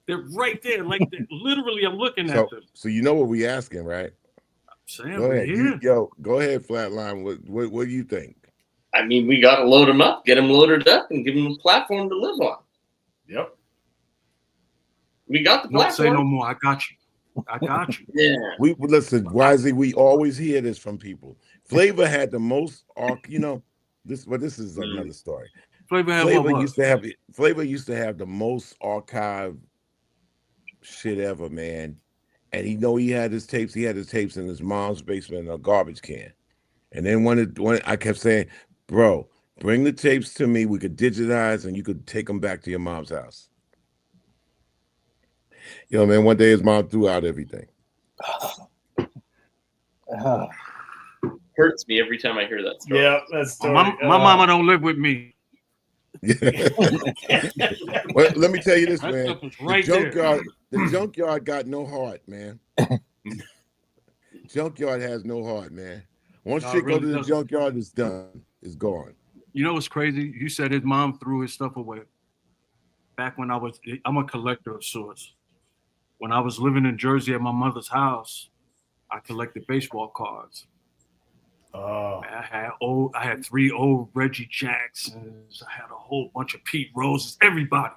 They're right there. Like, literally, I'm looking at them. So you know what we asking, right? Sam, Go ahead. here. Go ahead, Flatline. What do you think? I mean, we got to load them up, get them loaded up, and give them a platform to live on. Yep. We got the Don't platform. say no more. I got you. Yeah. We listen, Wisey. We always hear this from people. Flavor had the most, you know, this is another story. Flavor used to have the most archive shit ever, man. And he had his tapes. He had his tapes in his mom's basement in a garbage can. And then when I kept saying, "Bro, bring the tapes to me. We could digitize, and you could take them back to your mom's house." You know, man. One day his mom threw out everything. Hurts me every time I hear that story. Yeah, that's story. My mama don't live with me. Well, let me tell you this, That man. stuff was right there. The junkyard got no heart, man. Junkyard has no heart, man. Once No, shit it really go to the doesn't. junkyard, it's done. It's gone. You know what's crazy? You said his mom threw his stuff away. Back when I'm a collector of sorts. When I was living in Jersey at my mother's house, I collected baseball cards. Oh. I had 3 old Reggie Jacksons. I had a whole bunch of Pete Roses. Everybody.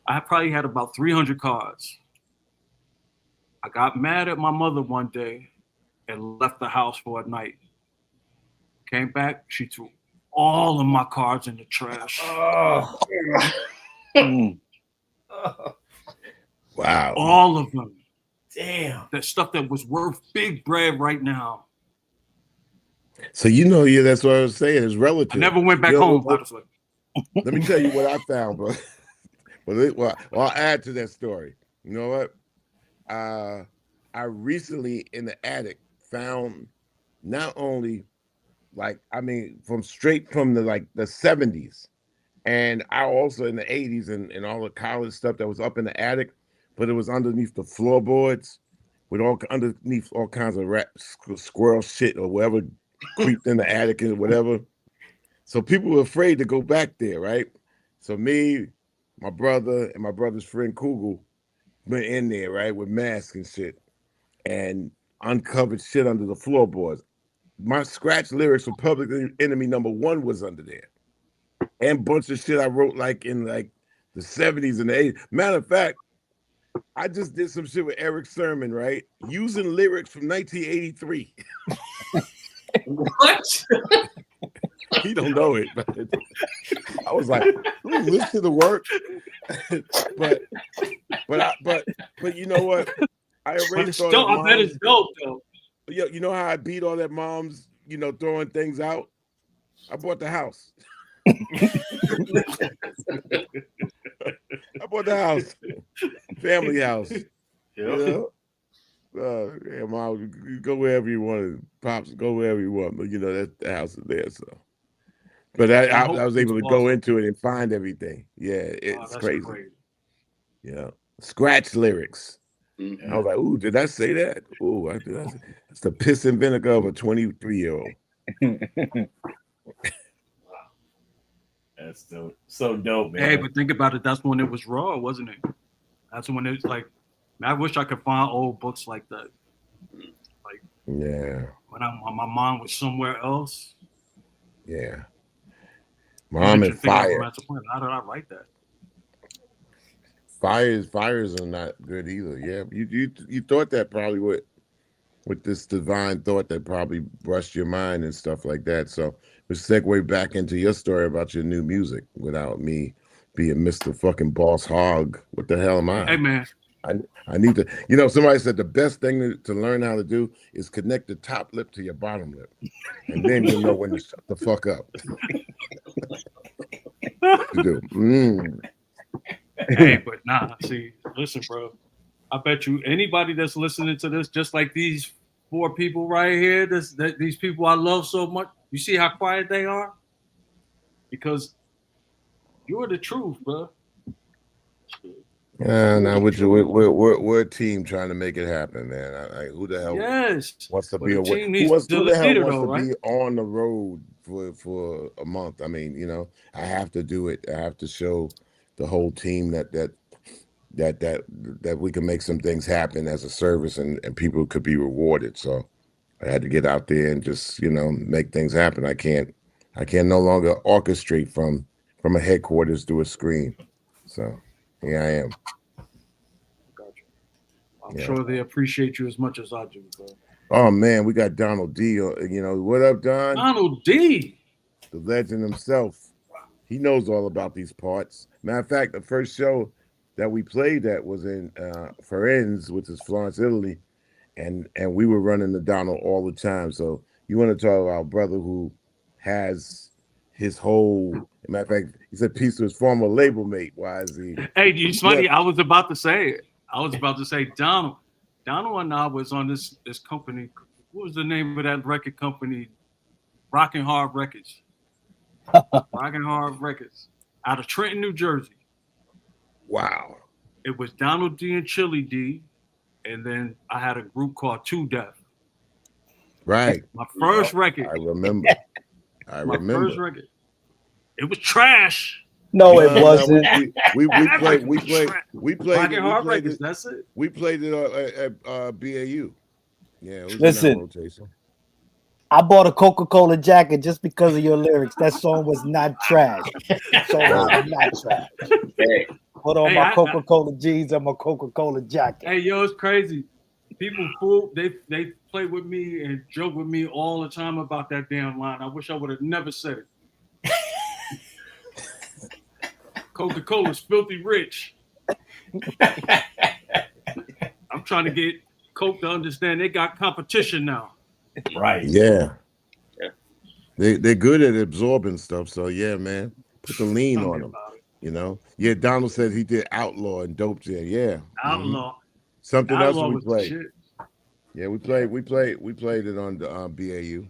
I probably had about 300 cards. I got mad at my mother one day and left the house for a night. Came back, she threw all of my cards in the trash. Oh. Wow. All of them. Damn. That stuff that was worth big bread right now. So yeah, that's what I was saying. It's relative. I never went back home, honestly. Let me tell you what I found, bro. Well, I'll add to that story. You know what? I recently in the attic found not only straight from the 70s, and I also in the 80s and all the college stuff that was up in the attic, but it was underneath the floorboards with underneath all kinds of squirrel shit or whatever creeped in the attic and whatever. So people were afraid to go back there, right? So me, my brother, and my brother's friend Kugel went in there, right, with masks and shit, and uncovered shit under the floorboards. My scratch lyrics for Public Enemy #1 was under there, and a bunch of shit I wrote in the 70s and the 80s. Matter of fact, I just did some shit with Eric Sermon, right, using lyrics from 1983. What? He don't know it, but I was like, listen to the work. but you know what? I erased all that. I bet it's dope though. You know how I beat all that moms, throwing things out? I bought the house. I bought the house. Family house. Yeah. Yeah, mom, you go wherever you want. Pops, go wherever you want. But that the house is there. So, but I was able to go into it and find everything. Yeah, it's crazy. Yeah, scratch lyrics. Mm-hmm. I was like, "Ooh, did I say that? Ooh, it's the piss and vinegar of a 23-year-old." That's so dope, man. Hey, but think about it. That's when it was raw, wasn't it? That's when it's like. I wish I could find old books like that. Yeah. When my mom was somewhere else. Yeah. Mom and fire. How did I write that? Fires are not good either. Yeah. You thought that probably with this divine thought that probably brushed your mind and stuff like that. So we segue back into your story about your new music without me being Mr. fucking Boss Hog. What the hell am I? Hey man. I need to, somebody said the best thing to learn how to do is connect the top lip to your bottom lip. And then you'll know when to shut the fuck up. To do. Hey, but listen, bro. I bet you anybody that's listening to this, just like these 4 people right here, these people I love so much, you see how quiet they are? Because you're the truth, bro. Now we're a team trying to make it happen, man. Who the hell wants to be away? Who the hell wants to be on the road for a month? I mean, I have to do it. I have to show the whole team that we can make some things happen as a service, and people could be rewarded. So I had to get out there and just make things happen. I can't no longer orchestrate from a headquarters to a screen. So. Here I am. Gotcha. I'm sure they appreciate you as much as I do, bro. Oh man, we got Donald D. What up, Don? Donald D. The legend himself. He knows all about these parts. Matter of fact, the first show that we played at was in Firenze, which is Florence, Italy, and we were running the Donald all the time. So you want to talk about a brother who has his whole. Matter of fact, he said peace to his former label mate. Why is he? Hey, it's funny. I was about to say it. Donald and I was on this company. What was the name of that record company? Rockin' Hard Records. Rockin' Hard Records. Out of Trenton, New Jersey. Wow. It was Donald D and Chili D. And then I had a group called Too Deaf. Right. My first record. I remember. My first record. It was trash. No, it wasn't. We played Rockin' Hard Records. That's it. We played it at BAU. Yeah. It was Listen, in that rotation. I bought a Coca-Cola jacket just because of your lyrics. That song was not trash. That song was not trash. Hey. Put on my Coca-Cola jeans and my Coca-Cola jacket. Hey, yo, it's crazy. people fool. They play with me and joke with me all the time about that damn line. I wish I would have never said it. Coca-Cola's filthy rich. I'm trying to get Coke to understand they got competition now. Right. Yeah. They're good at absorbing stuff. So yeah, man, put the lean on them. You know. Yeah, Donald said he did Outlaw and Dope Jam. Yeah. Outlaw. Something Outlaw else we was played. shit. Yeah, we played it on the BAU.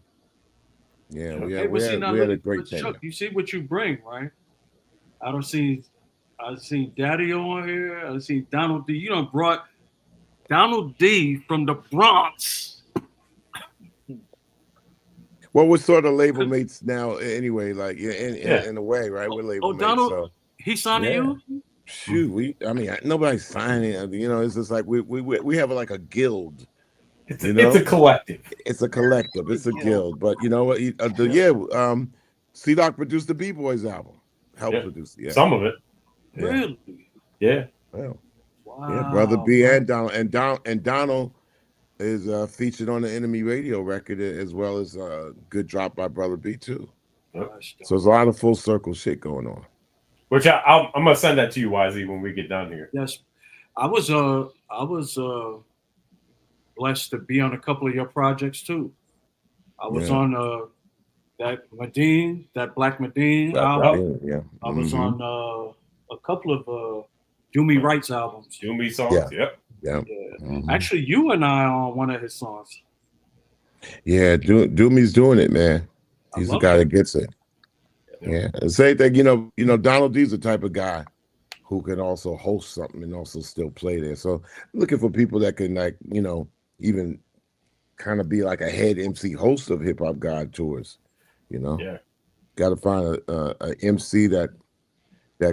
Yeah, we had a great thing. Chuck, you see what you bring, right? I've seen Daddy on here. I've seen Donald D. You done brought Donald D from the Bronx. Well, we're sort of label mates now anyway, like in a way, right? We're label mates. Donald, so. he signed you? Shoot, nobody's signing. You know, it's just like we have like a guild. It's a collective. It's a collective. It's a guild. But you know what? C-Doc produced the B-Boys album. Helped produce some of it. Yeah. Really? Yeah. Well, wow. Yeah, Brother B and Donald and Donald is featured on the Enemy Radio record as well as good drop by Brother B too. Yep. So there's a lot of full circle shit going on. Which I'm gonna send that to you, YZ, when we get done here. Yes, I was blessed to be on a couple of your projects too. I was on that Black Medine album. Yeah. I was on a couple of Do Me Right's albums. Do Me songs. Yeah. Yep. Mm-hmm. Actually, you and I are on one of his songs. Yeah, Do Me's doing it, man. He's the guy that gets it. Yeah. The same thing, you know, Donald D's the type of guy who can also host something and also still play there. So looking for people that can, like, you know, even kind of be like a head MC host of Hip Hop God tours, you know. Yeah. Got to find a MC that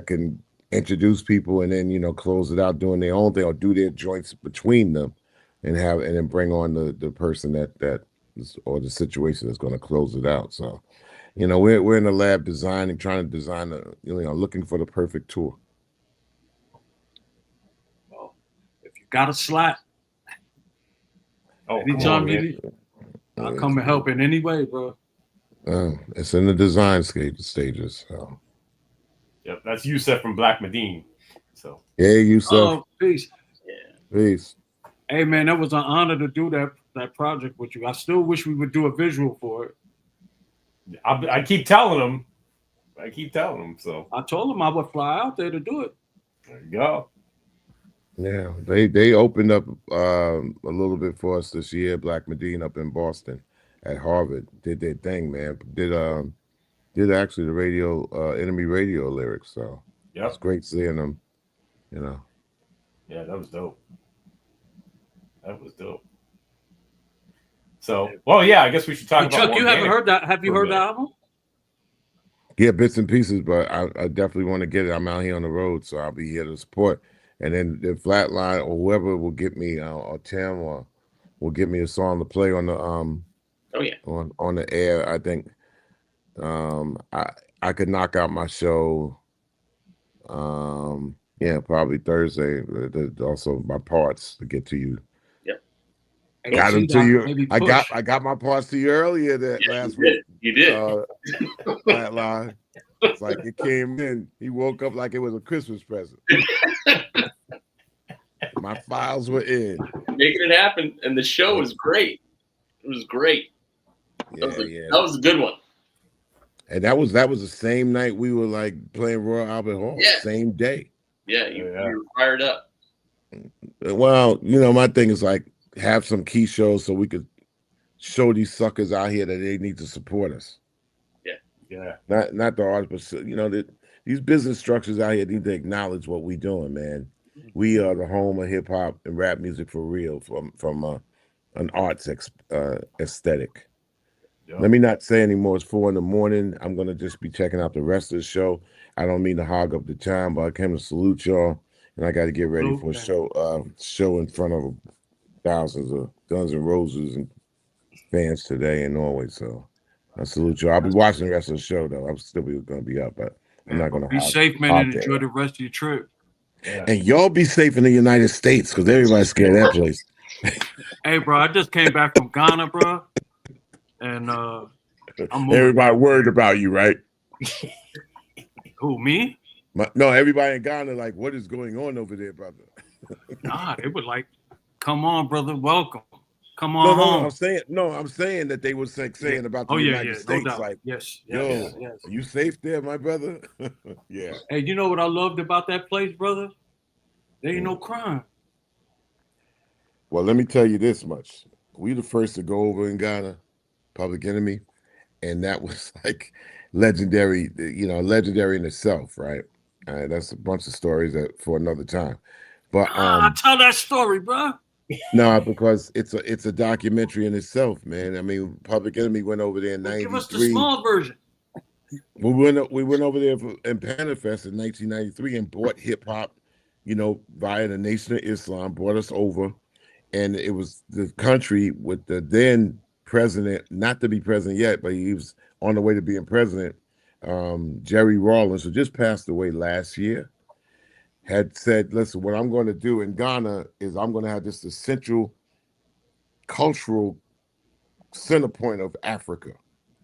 can introduce people and then, you know, close it out doing their own thing or do their joints between them and then bring on the person that is, or the situation that's going to close it out. So, you know, we're in the lab trying to design looking for the perfect tour. Well, if you got a slot, anytime you need, I'll come and help in any way, bro. It's in the design stages. So. Yep, that's Yusef from Black Medine. So yeah, Yusef. Oh, peace. Yeah. Peace. Hey man, that was an honor to do that project with you. I still wish we would do a visual for it. I keep telling them. So I told them I would fly out there to do it. There you go. Yeah, they opened up a little bit for us this year. Black Medine up in Boston at Harvard did their thing, man. Did actually the radio Enemy Radio lyrics. So it's great seeing them. You know. Yeah, that was dope. So, well, yeah, I guess we should talk about Chuck, you haven't heard that? Have you heard the album? Yeah, bits and pieces, but I definitely want to get it. I'm out here on the road, so I'll be here to support. And then the Flatline or whoever will get me, or Tim, or will get me a song to play on the on the air. I think I could knock out my show. Probably Thursday. Also my parts to get to you. Got them to you. I got my parts to you earlier last week. You did. Flatline. It's like it came in. He woke up like it was a Christmas present. My files were in. Making it happen, and the show was great. It was great. That was a good one. And that was the same night we were like playing Royal Albert Hall. Yeah. Same day. Yeah, you were fired up. Well, you know, my thing is like have some key shows so we could show these suckers out here that they need to support us. Yeah. Not the artists, but you know, these business structures out here need to acknowledge what we're doing, man. We are the home of hip hop and rap music for real, from an arts aesthetic. Yep. Let me not say anymore. It's 4 a.m. I'm gonna just be checking out the rest of the show. I don't mean to hog up the time, but I came to salute y'all, and I got to get ready for a show in front of thousands of Guns N' Roses and fans today in Norway. So I salute you. I'll be watching the rest of the show though. I'm still going to be up, but I'm not going to be safe, man, and enjoy the rest of your trip. Yeah. And y'all be safe in the United States because everybody's scared of that place. Hey, bro, I just came back from Ghana, bro, and I'm moving. Everybody worried about you, right? Who, me? No, everybody in Ghana, like, what is going on over there, brother? Nah, they were like, "Come on, brother, welcome. Come No, on home." I'm saying that they was like saying about the Oh yeah, United yeah, no States, doubt. like, Yes, yo, yes, yes. are you safe there, my brother? Yeah. Hey, you know what I loved about that place, brother? There ain't no crime. Well, let me tell you this much. We the first to go over in Ghana, Public Enemy, and that was like legendary, legendary in itself, right? That's a bunch of stories for another time. But Tell that story, bro. no, because it's a documentary in itself, man. I mean, Public Enemy went over there in Well, give us the '93. small version. We went over there in Panafest in 1993 and bought hip hop, via the Nation of Islam, brought us over, and it was the country with the then president, not to be president yet, but he was on the way to being president, Jerry Rawlings, who just passed away last year, had said, listen, what I'm going to do in Ghana is I'm going to have this essential cultural center point of Africa.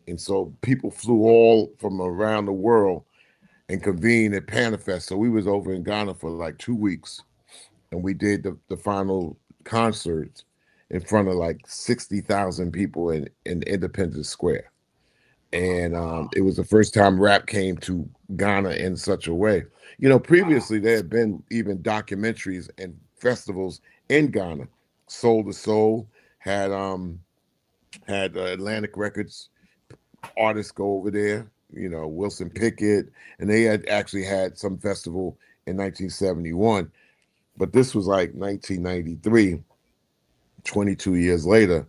And so people flew all from around the world and convened at Panafest. So we was over in Ghana for like 2 weeks, and we did the final concerts in front of like 60,000 people in Independence Square. And it was the first time rap came to Ghana in such a way. Previously there had been even documentaries and festivals in Ghana. Soul to Soul had Atlantic Records artists go over there, Wilson Pickett, and they had actually had some festival in 1971. But this was like 1993, 22 years later.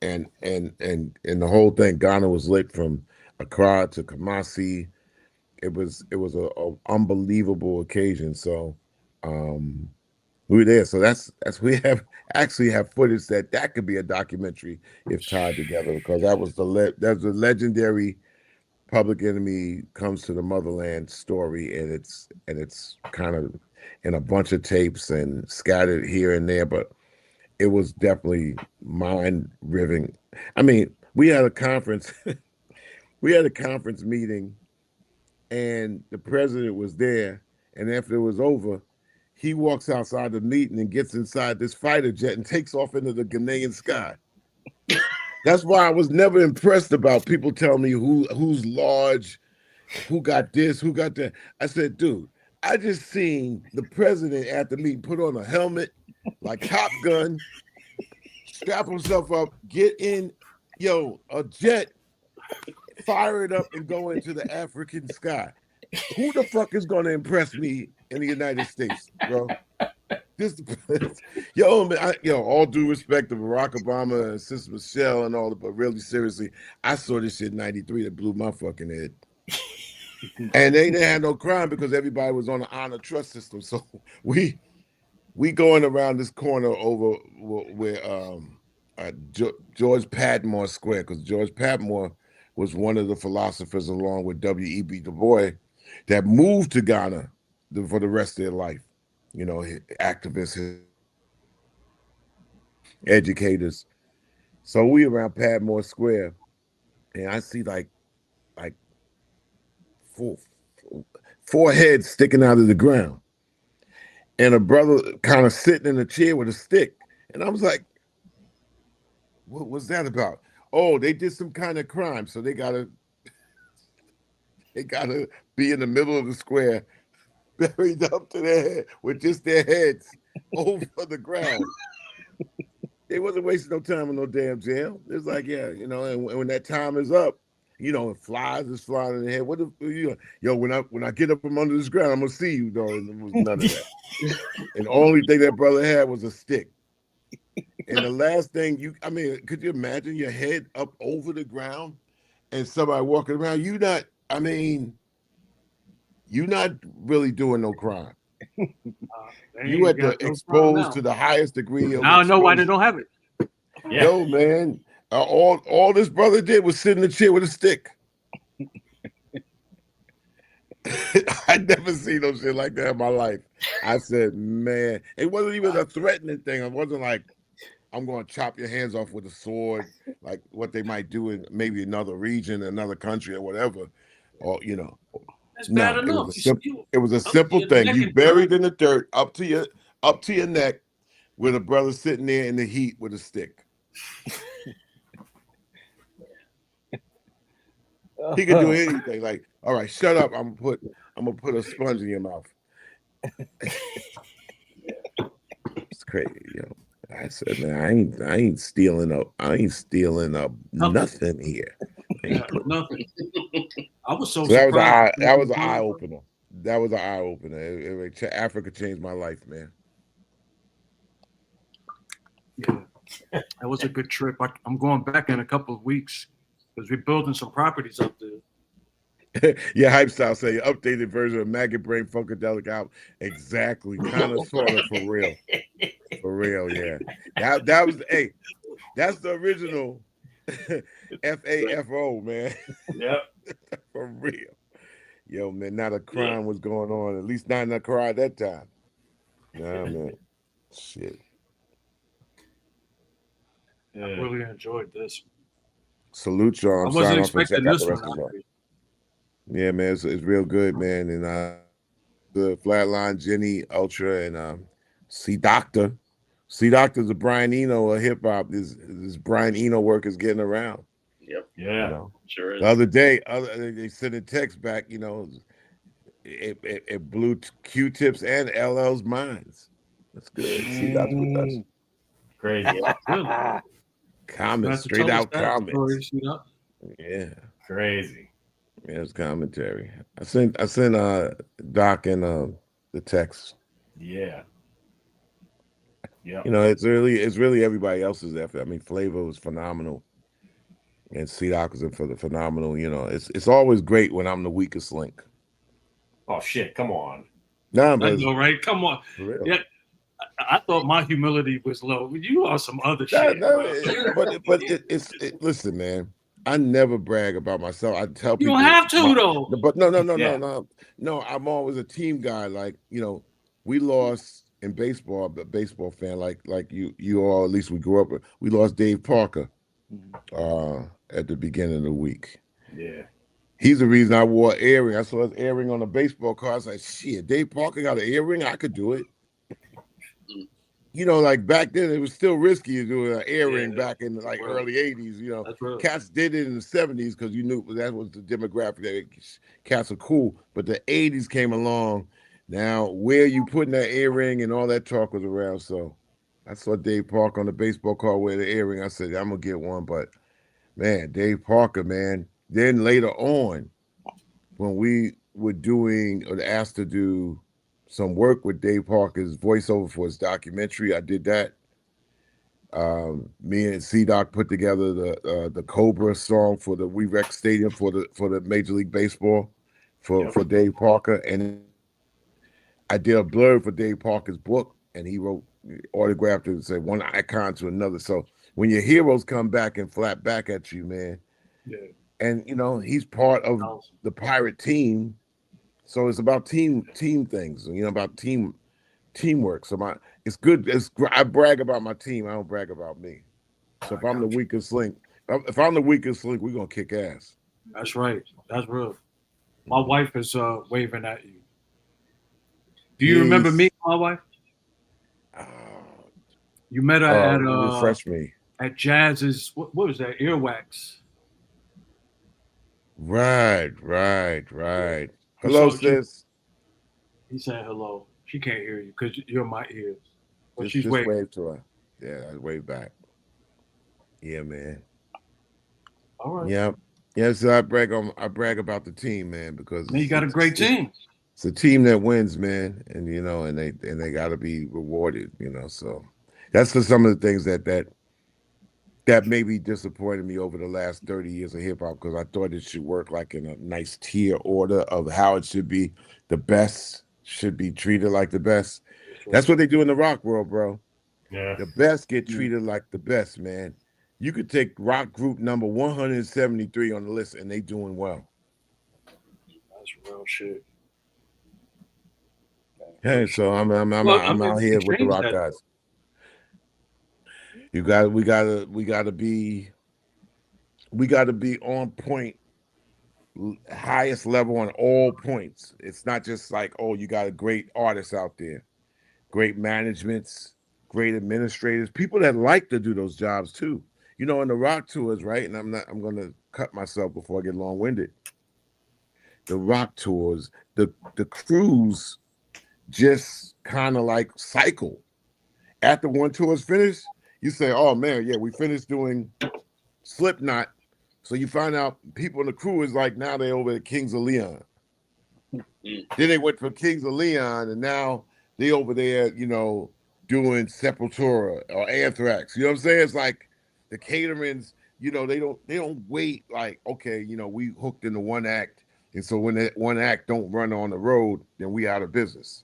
And the whole thing, Ghana was lit from Accra to Kumasi. It was a unbelievable occasion. So we were there. So that's we actually have footage that could be a documentary if tied together, because that's the legendary Public Enemy Comes to the Motherland story, and it's kind of in a bunch of tapes and scattered here and there, but it was definitely mind-riving. I mean, we had a conference meeting, and the president was there, and after it was over, he walks outside the meeting and gets inside this fighter jet and takes off into the Ghanaian sky. That's why I was never impressed about people telling me who's large, who got this, who got that. I said, dude, I just seen the president at the meeting put on a helmet, like Top Gun, strap himself up, get in, a jet, fire it up, and go into the African sky. Who the fuck is going to impress me in the United States, bro? All due respect to Barack Obama and Sister Michelle and all that, but really seriously, I saw this shit in '93 that blew my fucking head. And they didn't have no crime because everybody was on the honor trust system. So we going around this corner over where George Padmore Square, because George Padmore was one of the philosophers, along with W.E.B. Du Bois, that moved to Ghana for the rest of their life. Activists, educators. So we around Padmore Square, and I see like four heads sticking out of the ground, and a brother kind of sitting in a chair with a stick. And I was like, what was that about? Oh, they did some kind of crime, so they gotta be in the middle of the square, buried up to their head with just their heads over the ground. They wasn't wasting no time in no damn jail. It's like, and when that time is up, and flies is flying in the head. What if when I get up from under this ground, I'm gonna see you, though. And there was none of that. And the only thing that brother had was a stick. And the last thing could you imagine your head up over the ground and somebody walking around? You're not really doing no crime. You had to expose to the highest degree of now I know why they don't have it. Yeah. Yo, man, all this brother did was sit in the chair with a stick. I'd never seen no shit like that in my life. I said, man, it wasn't even a threatening thing. It wasn't like I'm going to chop your hands off with a sword, like what they might do in maybe another region, another country, or whatever. Or That's bad no, it enough. was a simple. It was a Up to simple your thing. neck You and buried done. in the dirt, up to your neck, with a brother sitting there in the heat with a stick. He could do anything. Like, all right, shut up. I'm gonna put a sponge in your mouth. It's crazy, I said, man, I ain't stealing up. I ain't stealing up nothing here. Nothing. I was so So that was surprised. that was an eye opener. That was an eye opener. Africa changed my life, man. Yeah, that was a good trip. I'm going back in a couple of weeks because we're building some properties up there. Your hype style say updated version of Maggot Brain Funkadelic album. Exactly, kind of, sort of, for real, yeah. That was that's the original FAFO, man. Yep. For real. Yo, man, not a crime was going on. At least not in Accra at that time. Nah, man. Shit. I really enjoyed this. Salute y'all. I wasn't expecting this the one. rest of the Yeah, man, it's real good, man. And the Flatline, Jenny, Ultra, and C Doctor. C Doctor's a Brian Eno of hip hop. This Brian Eno work is getting around. Yep. Yeah. Sure is. The other day, they sent a text back, it blew Q-Tips and LL's minds. That's good. See, that's with us. Crazy. Comments, straight out comments. Yeah. Crazy. Yeah, it's commentary. I sent Doc and the text. Yeah. Yeah. It's really everybody else's effort. I mean, Flavor was phenomenal. And C-Doc was for the phenomenal. It's always great when I'm the weakest link. Oh shit! Come on. Nah, but I know, right? Come on. Yeah, I thought my humility was low. You are some other shit. Listen, man. I never brag about myself. I tell people you don't have to though. But no. I'm always a team guy. Like we lost in baseball. A baseball fan, like you all. At least we grew up with. We lost Dave Parker. At the beginning of the week. Yeah. He's the reason I wore an earring. I saw his earring on a baseball card. I was like, shit, Dave Parker got an earring? I could do it. Like back then, it was still risky to do an earring back in the early 80s. Cats did it in the 70s because you knew that was the demographic that cats are cool. But the 80s came along. Now, where you putting that earring and all that talk was around. So I saw Dave Parker on the baseball card with the earring. I said, I'm going to get one. But, man, Dave Parker, man. Then later on, when we were doing or asked to do some work with Dave Parker's voiceover for his documentary, I did that. Me and C-Doc put together the Cobra song for the WeRec Stadium for the Major League Baseball for Dave Parker. And I did a blurb for Dave Parker's book, and he autographed it and said one icon to another. So when your heroes come back and flap back at you, man, and he's part of the Pirate team, so it's about team things, about teamwork. So it's good. I brag about my team. I don't brag about me. So if I'm the weakest link, we're gonna kick ass. That's right. That's real. My wife is waving at you. Do you remember me, my wife? You met her at refresh me. At Jazz's. What was that? Earwax. Right. Hello, sis. He said hello. She can't hear you because you're in my ears. But Just wave to her. Yeah, I wave back. Yeah, man. All right. Yeah. So I brag about the team, man, because you got a great team. It's a team that wins, man, and and they got to be rewarded, So that's just some of the things that maybe disappointed me over the last 30 years of hip hop, because I thought it should work like in a nice tier order of how it should be. The best should be treated like the best. That's what they do in the rock world, bro. Yeah. The best get treated like the best, man. You could take rock group number 173 on the list and they doing well. That's real shit. Hey, so I'm out here with the rock guys. We gotta be on point, highest level on all points. It's not just like, oh, you got a great artists out there, great managements, great administrators, people that like to do those jobs too. You know, in the rock tours, right? And I'm gonna cut myself before I get long-winded. The rock tours, the crews just kind of like cycle. After one tour is finished, you say, oh man, yeah, we finished doing Slipknot. So you find out people in the crew is like, now they're over at Kings of Leon. Then they went from Kings of Leon and now they over there, you know, doing Sepultura or Anthrax. You know what I'm saying? It's like the caterings, you know, they don't wait like, okay, you know, we hooked into one act. And so when that one act don't run on the road, then we out of business.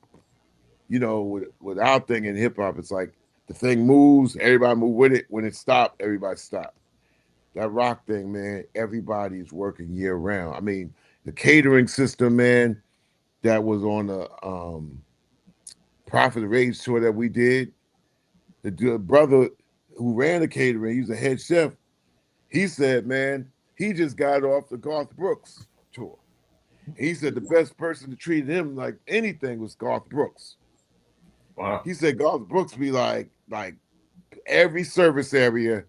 You know, with our thing in hip hop, it's like the thing moves, everybody move with it. When it stopped, everybody stopped. That rock thing, man, everybody's working year round. I mean, the catering system, man, that was on the Prophet of Rage tour that we did. The brother who ran the catering, he was a head chef. He said, man, he just got off the Garth Brooks tour. He said the best person to treat him like anything was Garth Brooks. Wow. He said Garth Brooks be like every service area,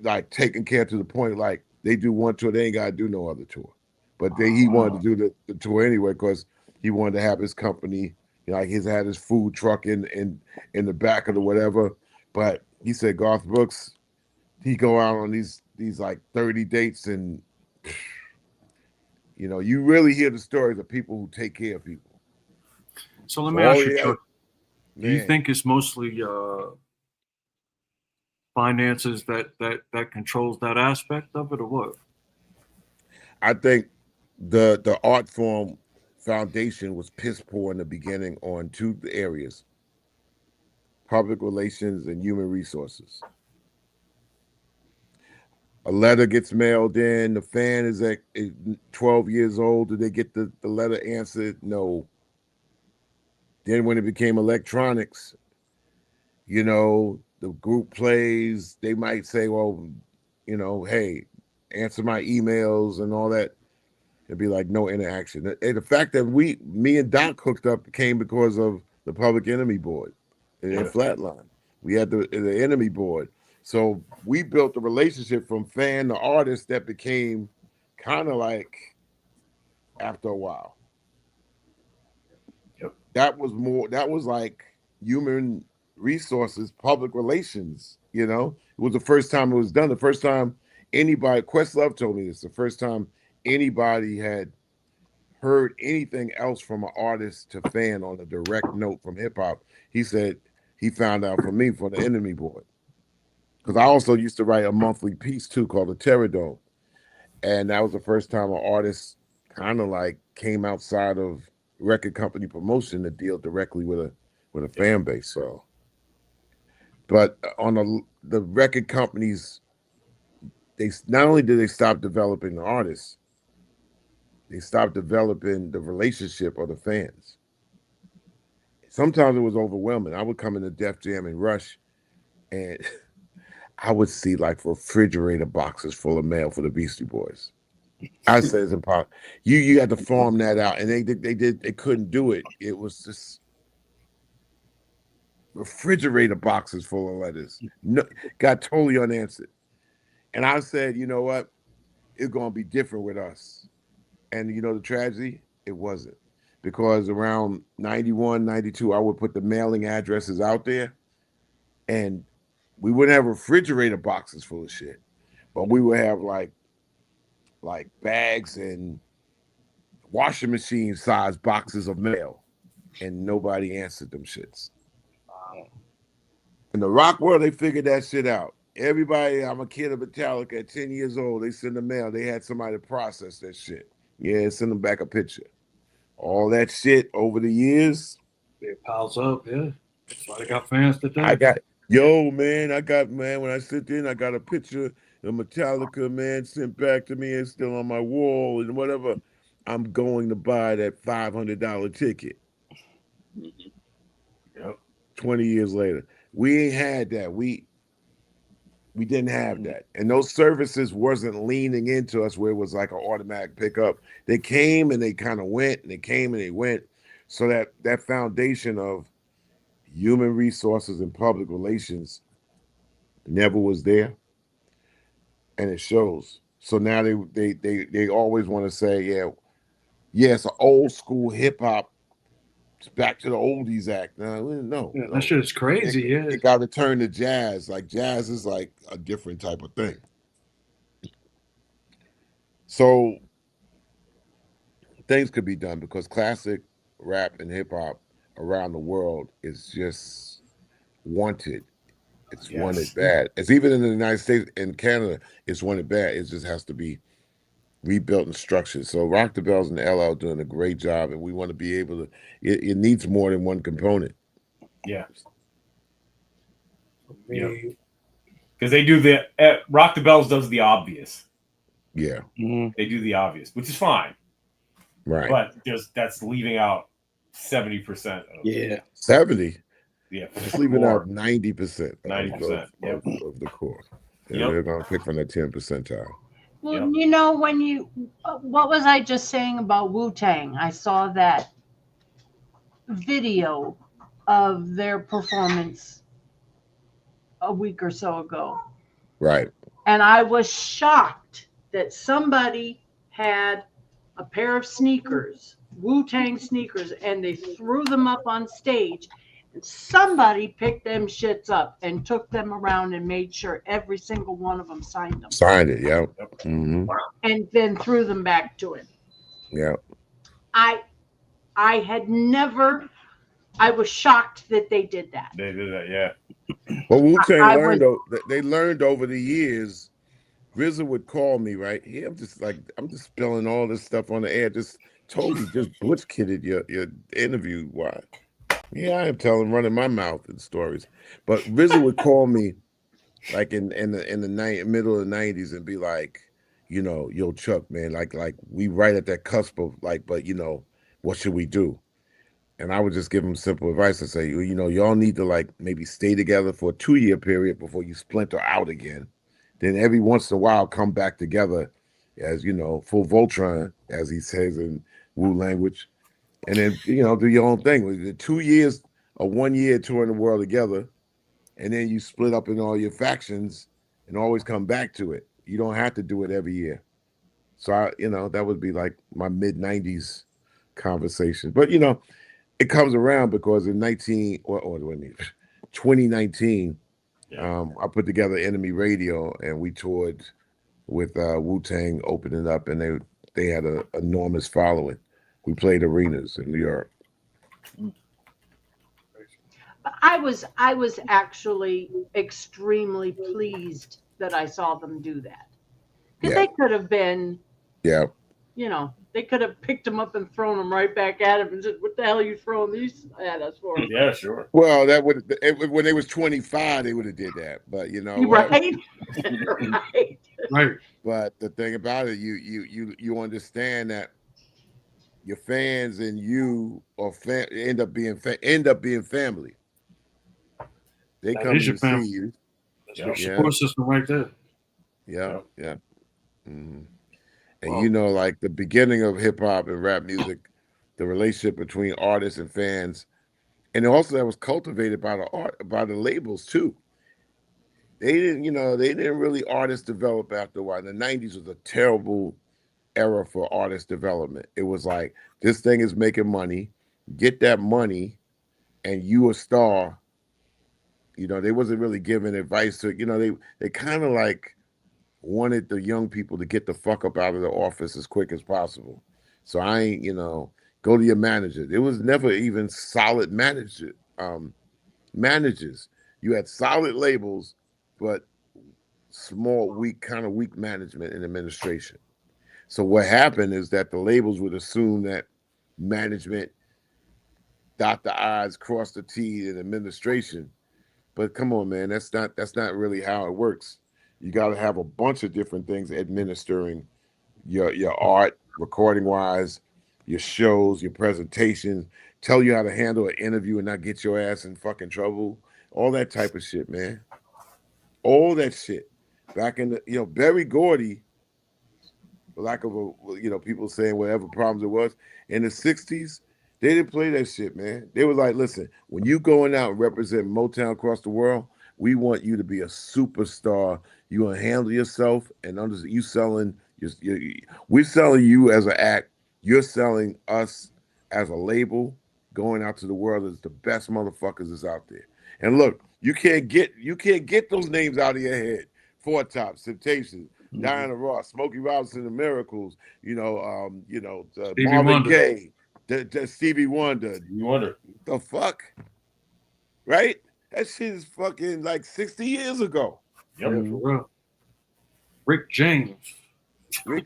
like taken care to the point like they do one tour, they ain't got to do no other tour. But he wanted to do the tour anyway because he wanted to have his company, you know, like he's had his food truck in the back of the whatever. But he said Garth Brooks, he go out on these like 30 dates and you know, you really hear the stories of people who take care of people. So let me ask you, Chuck, do you Man. think it's mostly finances that controls that aspect of it, or what? I think the art form foundation was piss poor in the beginning on two areas: public relations and human resources. A letter gets mailed in, the fan is at 12 years old. Do they get the letter answered? No. Then when it became electronics, you know, the group plays, they might say, well, you know, hey, answer my emails and all that. It'd be like no interaction. And the fact that me and Doc hooked up came because of the Public Enemy board in Flatline. We had the enemy board. So we built a relationship from fan to artist that became kind of like after a while. Yep. That was like human resources, public relations, you know. It was the first time it was done. The first time anybody, Questlove told me this, the first time anybody had heard anything else from an artist to fan on a direct note from hip hop. He said he found out from me for the enemy board. Because I also used to write a monthly piece too called the Terror Dome. And that was the first time an artist kind of like came outside of record company promotion to deal directly with a fan base. So, but on the record companies, they not only did they stop developing the artists, they stopped developing the relationship of the fans. Sometimes it was overwhelming. I would come into Def Jam and Rush, and I would see like refrigerator boxes full of mail for the Beastie Boys. I said it's impossible. You had to farm that out, and they couldn't do it. It was just refrigerator boxes full of letters. No, got totally unanswered. And I said, you know what? It's gonna be different with us. And you know the tragedy? It wasn't. Because around 91, 92, I would put the mailing addresses out there, and we wouldn't have refrigerator boxes full of shit, but we would have like bags and washing machine size boxes of mail, and nobody answered them shits. In the rock world, they figured that shit out. Everybody, I'm a kid of Metallica at 10 years old. They send the mail. They had somebody to process that shit. Yeah, send them back a picture. All that shit over the years. It piles up, yeah. That's why they got fans today. When I sit there and I got a picture of Metallica, man, sent back to me and still on my wall and whatever. I'm going to buy that $500 ticket. Yep. 20 years later. We ain't had that. We didn't have that. And those services wasn't leaning into us where it was like an automatic pickup. They came and they kind of went, and they came and they went. So that foundation of human resources and public relations never was there. And it shows. So now they always want to say, yeah, it's an old school hip hop. It's back to the oldies act. No. That shit is crazy. It got to turn to jazz. Like jazz is like a different type of thing. So things could be done because classic rap and hip hop around the world is just wanted. It's wanted bad. It's even in the United States and Canada, it's wanted bad. It just has to be rebuilt and structured. So Rock the Bells and LL doing a great job, and we want to be able to. It needs more than one component. Yeah. Because they do the Rock the Bells does the obvious. Yeah. They do the obvious, which is fine. Right. But that's leaving out 70%. 70. Yeah. It's leaving out 90%. 90%. Of the core. And they're gonna pick from that 10 percentile. Well, you know, when you, what was I just saying about Wu-Tang? I saw that video of their performance a week or so ago. Right. And I was shocked that somebody had a pair of sneakers, Wu-Tang sneakers, and they threw them up on stage. And somebody picked them shits up and took them around and made sure every single one of them signed them. Signed it, yeah. Mm-hmm. And then threw them back to him. Yeah. I had never, I was shocked that they did that. They did that, yeah. Well, Wu-Tang they learned over the years. RZA would call me, right? Yeah, I'm just spilling all this stuff on the air. Just totally just butch kidded your interview. Why? Yeah, I am running my mouth in stories. But RZA would call me like in the middle of the 90s and be like, you know, yo, Chuck, man, like we right at that cusp of like, but you know, what should we do? And I would just give him simple advice and say, you know, y'all need to like maybe stay together for a 2-year period before you splinter out again. Then every once in a while come back together as, you know, full Voltron, as he says in Wu language. And then, you know, do your own thing. The 2 years or 1 year touring the world together, and then you split up in all your factions and always come back to it. You don't have to do it every year. So, that would be like my mid-90s conversation. But, you know, it comes around because in 2019, I put together Enemy Radio, and we toured with Wu-Tang opening up, and they had an enormous following. We played arenas in New York. I was actually extremely pleased that I saw them do that. Because they could have been, you know, they could have picked them up and thrown them right back at him and said, "What the hell are you throwing these at us for?" Yeah, sure. Well, when they was 25, they would have did that. But you know, right. But the thing about it, you understand that your fans and you end up being family. They come to see you. That's your support system right there. Yeah. Mm-hmm. And you know, like the beginning of hip hop and rap music, the relationship between artists and fans, and also that was cultivated by the labels too. They didn't really artist develop after a while. The 90s was a terrible era for artist development. It was like, this thing is making money, get that money, and you a star. You know, they wasn't really giving advice to, you know, they kind of like wanted the young people to get the fuck up out of the office as quick as possible. So I ain't, you know, go to your manager. There was never even solid managers. You had solid labels, but small, weak management and administration. So what happened is that the labels would assume that management dot the I's, cross the T's, and administration. But come on, man, that's not really how it works. You got to have a bunch of different things administering your art, recording wise, your shows, your presentations, tell you how to handle an interview and not get your ass in fucking trouble, all that type of shit, man. all that shit. Back in the, Berry Gordy, for lack of a, people saying whatever problems it was, in the 60s, they didn't play that shit, man. They were like, listen, when you going out and represent Motown across the world, we want you to be a superstar. You want to handle yourself, and you selling, we're selling you as an act. You're selling us as a label, going out to the world as the best motherfuckers that's out there. And look, you can't get those names out of your head. Four Tops, Temptations, Diana Ross, Smokey Robinson, The Miracles, Marvin Wonder. Gaye, Stevie Wonder. You wonder. The fuck? Right? That shit is fucking like 60 years ago. Yep. Yeah, for real. Rick James. Man.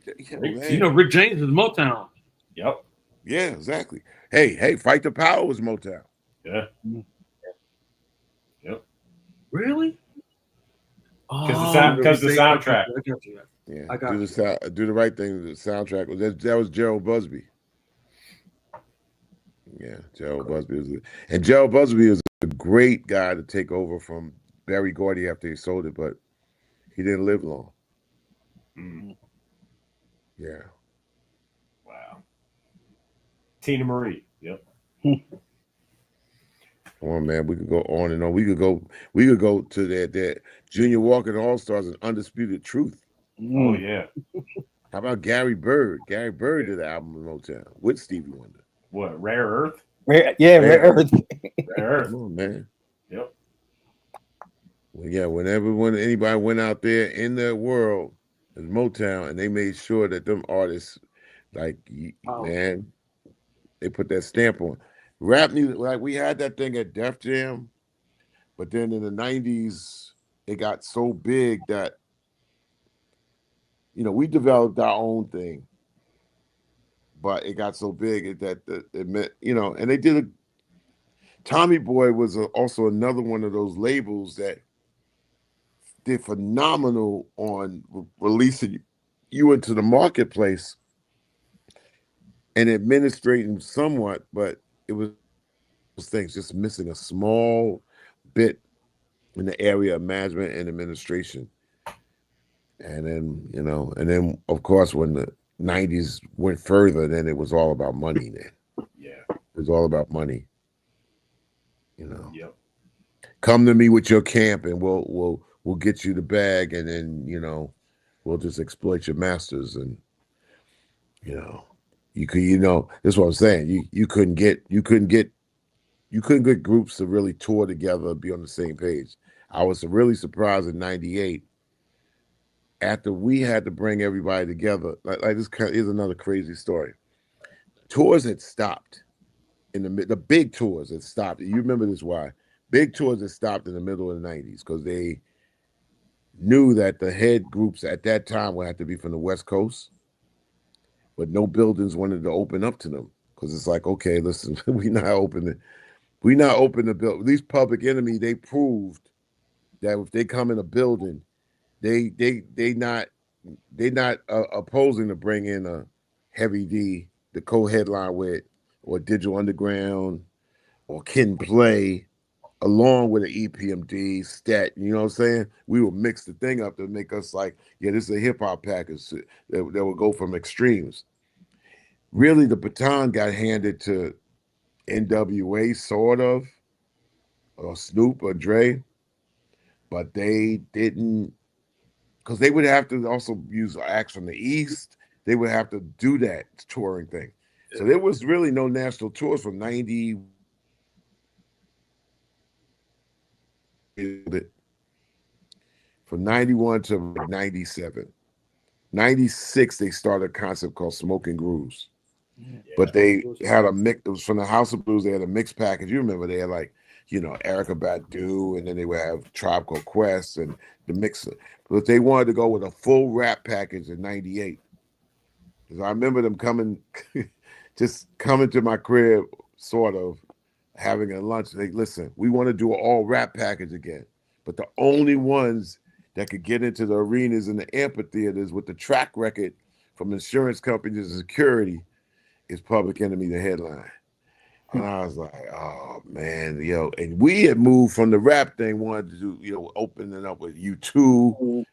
Rick James is Motown. Yep. Yeah, exactly. Hey, Fight the Power was Motown. Yeah. Yep. Really? Because the soundtrack. I got you. Yeah, I got you. Do the Right Thing. The soundtrack that was Gerald Busby. Yeah, Gerald Busby was good. And Gerald Busby was a great guy to take over from Berry Gordy after he sold it, but he didn't live long. Mm. Yeah. Wow. Tina Marie. Yep. Come on, man. We could go on and on. We could go to that Junior Walker and All Stars and Undisputed Truth. Oh yeah. How about Gary Bird? Gary Bird did the album in Motown with Stevie Wonder. What? Rare Earth? Rare Earth. Rare Earth. Come on, man. Yep. Well, yeah, when anybody went out there in the world, it was Motown, and they made sure that them artists, man, they put that stamp on. Rap music, like we had that thing at Def Jam, but then in the 90s, it got so big that, we developed our own thing. But it got so big that it meant, and they did Tommy Boy was also another one of those labels that did phenomenal on releasing you into the marketplace and administrating somewhat, but it was those things just missing a small bit in the area of management and administration. And then, of course, when the 90s went further, then it was all about money then. Yeah. It was all about money. Yep. Come to me with your camp and we'll get you the bag, and then, we'll just exploit your masters. And you could, that's what I'm saying. You couldn't get groups to really tour together and be on the same page. I was really surprised in '98 after we had to bring everybody together. Like this is another crazy story. Tours had stopped in the big tours had stopped. You remember this? Why? Big tours had stopped in the middle of the '90s because they knew that the head groups at that time would have to be from the West Coast, but no buildings wanted to open up to them because it's like, okay, listen, we not open the building. These Public Enemy, they proved that if they come in a building, they not opposing to bring in a Heavy D, the co-headline with, or Digital Underground, or Kid Play, along with an EPMD, Stat. You know what I'm saying? We will mix the thing up to make us like, yeah, this is a hip hop package that will go from extremes. Really, the baton got handed to NWA, sort of, or Snoop or Dre, but they didn't, because they would have to also use acts from the East. They would have to do that touring thing. So there was really no national tours from 90. From 91 to 97. 96, they started a concept called Smoking Grooves. Yeah, but they had a mix. It was from the House of Blues. They had a mixed package. You remember they had like, Erykah Badu, and then they would have Tribe Called Quest and the mixer. But they wanted to go with a full rap package in 98. Because I remember them coming to my crib, sort of, having a lunch. They listen, we want to do an all rap package again. But the only ones that could get into the arenas and the amphitheaters with the track record from insurance companies and security is Public Enemy, the headline. And I was like, oh man, and we had moved from the rap thing, wanted to do, opening up with U2,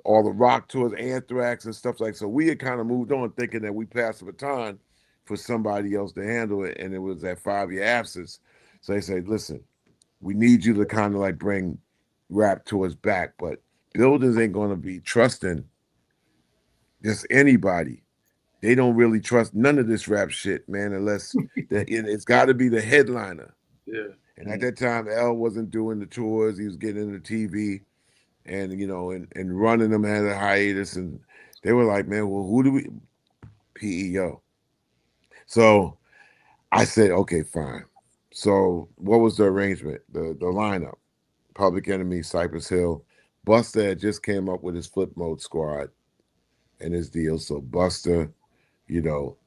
all the rock tours, Anthrax and stuff like. So we had kind of moved on, thinking that we passed the baton for somebody else to handle it, and it was that 5-year absence. So they said, listen, we need you to kind of like bring rap tours back, but buildings ain't gonna be trusting just anybody. They don't really trust none of this rap shit, man, unless it's got to be the headliner. Yeah. And at that time, L wasn't doing the tours; he was getting into TV, and and running them had a hiatus, and they were like, "Man, well, who do we PEO?" So I said, "Okay, fine." So what was the arrangement? The lineup: Public Enemy, Cypress Hill, Busta had just came up with his Flip Mode Squad and his deal. So Busta.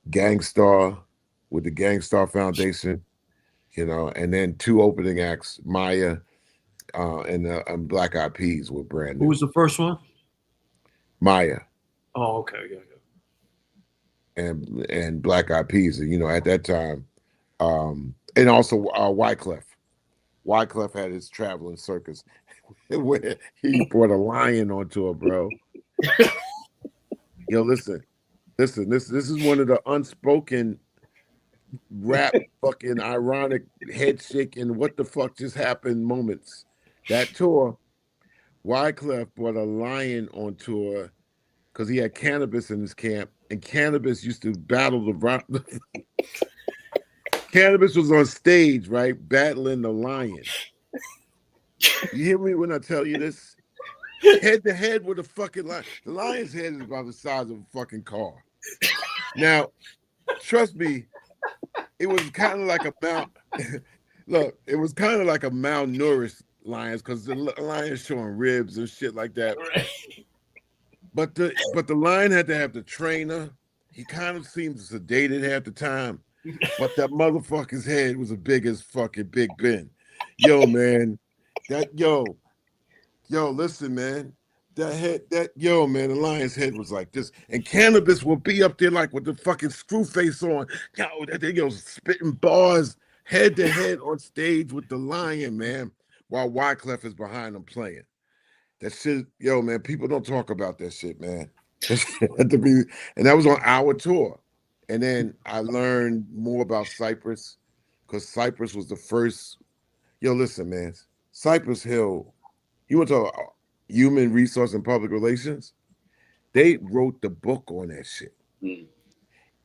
Gangstar with the Gangstar Foundation, and then 2 opening acts, Maya and Black Eyed Peas were brand new. Who was the first one? Maya. Oh, okay, yeah. And Black Eyed Peas, at that time, and also Wyclef. Wyclef had his traveling circus where he brought a lion on tour, bro. Listen, this is one of the unspoken rap fucking ironic head shaking what the fuck just happened moments. That tour, Wyclef brought a lion on tour because he had Cannabis in his camp, and Cannabis used to battle the Cannabis was on stage, right, battling the lion. You hear me when I tell you this? Head to head with a fucking lion. The lion's head is about the size of a fucking car. Now, trust me, it was kind of like a it was kind of like a malnourished lion because the lion's showing ribs and shit like that. Right. But the lion had to have the trainer. He kind of seemed sedated half the time, but that motherfucker's head was as big as fucking Big Ben. Man, listen, man. The lion's head was like this, and Cannabis will be up there like with the fucking screw face on, spitting bars head to head on stage with the lion, man, while Wyclef is behind him playing. That shit, man, people don't talk about that shit, man. And that was on our tour. And then I learned more about Cypress, because Cypress was the first. Listen, man, Cypress Hill, you want to talk about human resource and public relations? They wrote the book on that shit.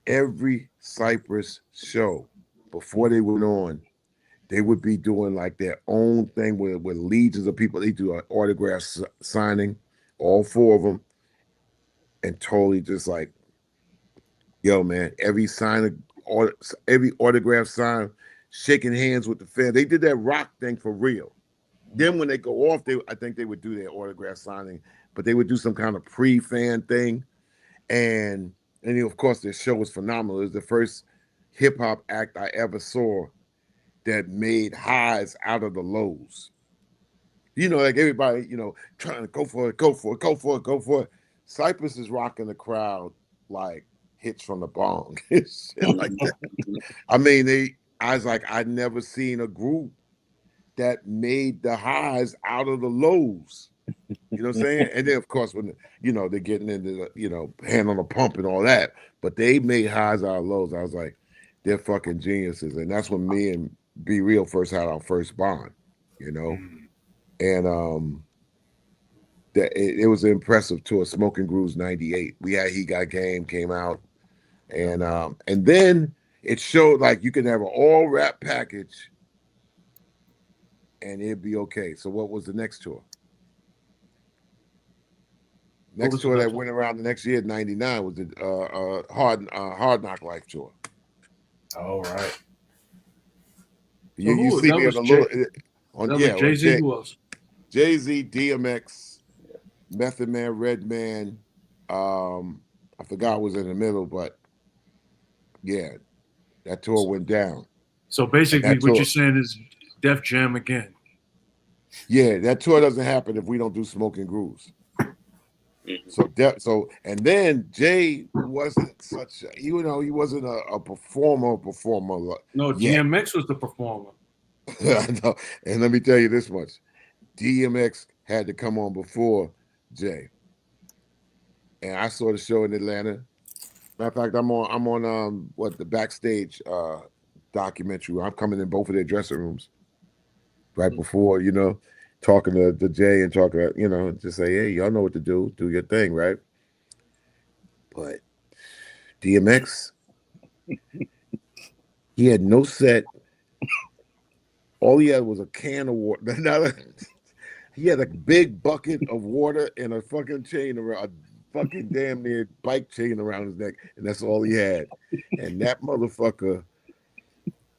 Every Cypress show before they went on, they would be doing like their own thing with legions of people. They do an autograph signing, all 4 of them, and totally just like, man, every autograph sign, shaking hands with the fan. They did that rock thing for real. Then when they go off, I think they would do their autograph signing, but they would do some kind of pre-fan thing. And of course, their show was phenomenal. It was the first hip-hop act I ever saw that made highs out of the lows. Like everybody, trying to go for it. Cypress is rocking the crowd like hits from the bong. Shit like that. I mean, I was like, I'd never seen a group that made the highs out of the lows. You know what I'm saying? And then, of course, when they're getting into the hand on the pump and all that, but they made highs out of lows. I was like, they're fucking geniuses, and that's when me and Be Real first had our first bond. And that it was an impressive tour. Smoking Grooves '98. We had He Got Game came out, and then it showed like you can have an all rap package. And it'd be okay. So what was the next tour? Next tour that went around the next year, '99, was the Hard Knock Life tour. All right. You see me on the Jay-Z. Who else? Jay-Z, DMX, Method Man, Redman. I forgot what was in the middle, but yeah, that tour went down. So basically, what you're saying is Def Jam again. Yeah, that tour doesn't happen if we don't do Smoking Grooves. And then Jay wasn't such a, he wasn't a performer No, yet. DMX was the performer. I know. And let me tell you this much. DMX had to come on before Jay. And I saw the show in Atlanta. Matter of fact, I'm on the backstage documentary. I'm coming in both of their dressing rooms right before, talking to Jay and talking, just say, hey, y'all know what to do. Do your thing, right? But DMX, he had no set. All he had was a can of water. He had a big bucket of water and a fucking chain around, a fucking damn near bike chain around his neck, and that's all he had. And that motherfucker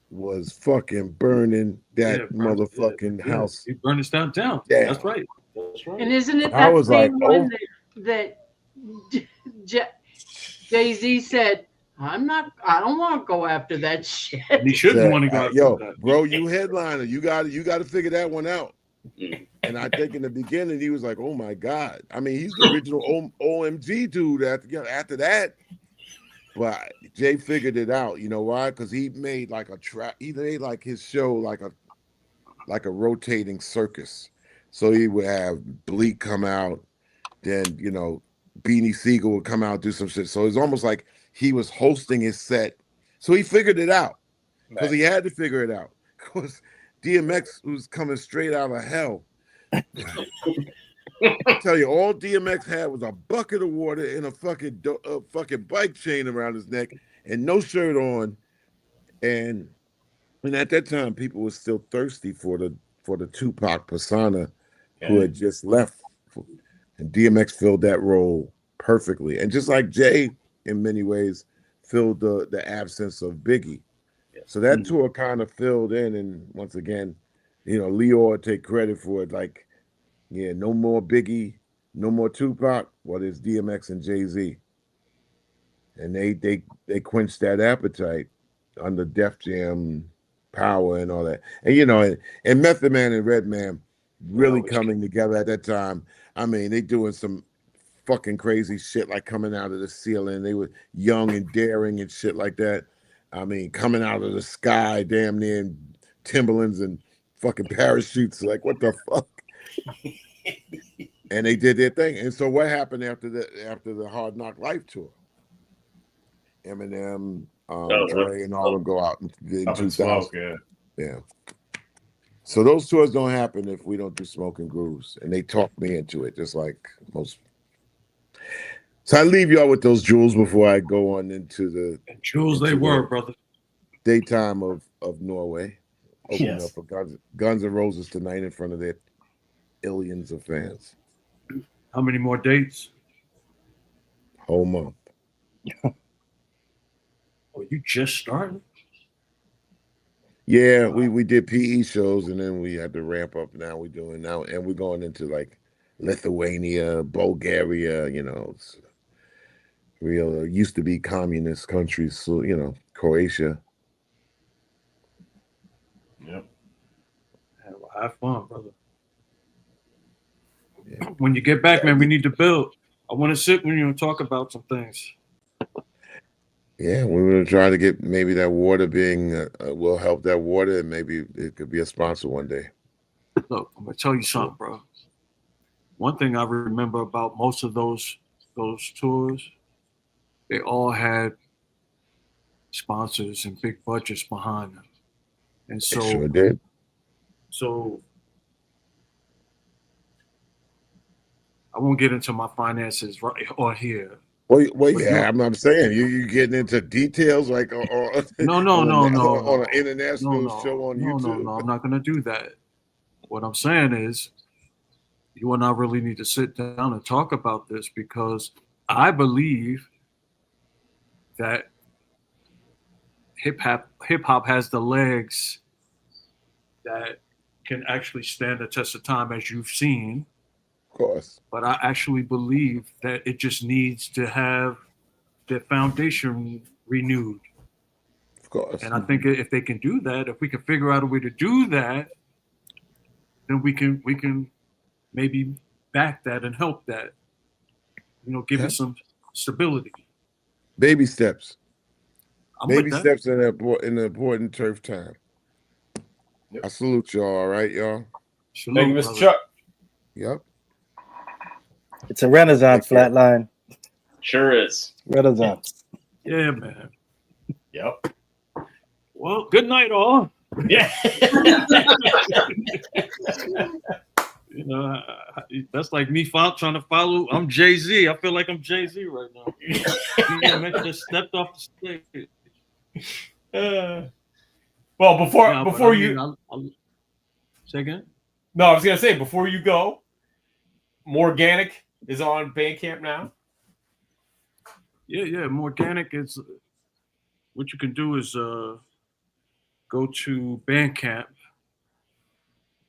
was fucking burning that motherfucking house. He burned his downtown. Yeah. That's right. That's right. And isn't it I that was same like, one that Jay-Z said, I don't want to go after that shit. He shouldn't want to go after that. Bro, you headliner. You got to figure that one out. And I think in the beginning he was like, "Oh my God!" I mean, he's the original OMG dude. After that, but Jay figured it out. You know why? Because he made like a track. He made like his show like a rotating circus. So he would have Bleak come out, then Beanie Siegel would come out, do some shit. So it's almost like he was hosting his set. So he figured it out because he had to figure it out. Because DMX was coming straight out of hell. I tell you, all DMX had was a bucket of water and a fucking bike chain around his neck and no shirt on. And at that time, people were still thirsty for the Tupac persona who had just left. And DMX filled that role perfectly. And just like Jay, in many ways, filled the absence of Biggie. So that tour kind of filled in, and once again, Leo take credit for it. Like, no more Biggie, no more Tupac. Well, there's DMX and Jay-Z, and they quenched that appetite under Def Jam power and all that. And and Method Man and Redman really coming together at that time. I mean, they doing some fucking crazy shit, like coming out of the ceiling. They were young and daring and shit like that. I mean, coming out of the sky, damn near in Timberlands and fucking parachutes. Like, what the fuck? And they did their thing. And so, what happened after the Hard Knock Life tour? Eminem, Dre, and all them go out in 2000. Yeah. So those tours don't happen if we don't do Smoking Grooves, and they talked me into it, just like most. So I leave y'all with those jewels before I go on into the jewels. They were, brother. Daytime of Norway, opening up for Guns N' Roses tonight in front of their millions of fans. How many more dates? Whole month. Oh, you just started? Yeah, we did PE shows, and then we had to ramp up. Now we're doing now, and we're going into like Lithuania, Bulgaria. It's real used to be communist countries. So Croatia. Yep. Have fun, brother. Yeah. When you get back, man, we need to build. I want to sit with you and talk about some things. Yeah, we were trying to get maybe that water being will help that water, and maybe it could be a sponsor one day. Look, I'm gonna tell you something, bro. One thing I remember about most of those tours, they all had sponsors and big budgets behind them, and so they sure did. So I won't get into my finances right or here. Well, yeah, I'm saying you getting into details like no, on an international show on YouTube. No, I'm not going to do that. What I'm saying is, you and I really need to sit down and talk about this, because I believe that hip hop has the legs that can actually stand the test of time, as you've seen. Of course. But I actually believe that it just needs to have the foundation renewed. Of course. And I think if they can do that, if we can figure out a way to do that, then we can maybe back that and help that. give it some stability. Baby steps. I'm Baby with that. steps in the important turf time. I salute y'all. All right, y'all. Salute, Thank you, Mr. brother. Chuck. Yep. It's a renaissance flatline. Sure is. Renaissance. Yeah, man. Yep. Well, good night, all. Yeah. That's like me trying to follow. I'm Jay-Z. I feel like I'm Jay-Z right now. Yeah, man, just stepped off the stage. Well, before I'll say again. No, I was gonna say before you go, Morganic is on Bandcamp now. Yeah. Morganic is what you can do is go to Bandcamp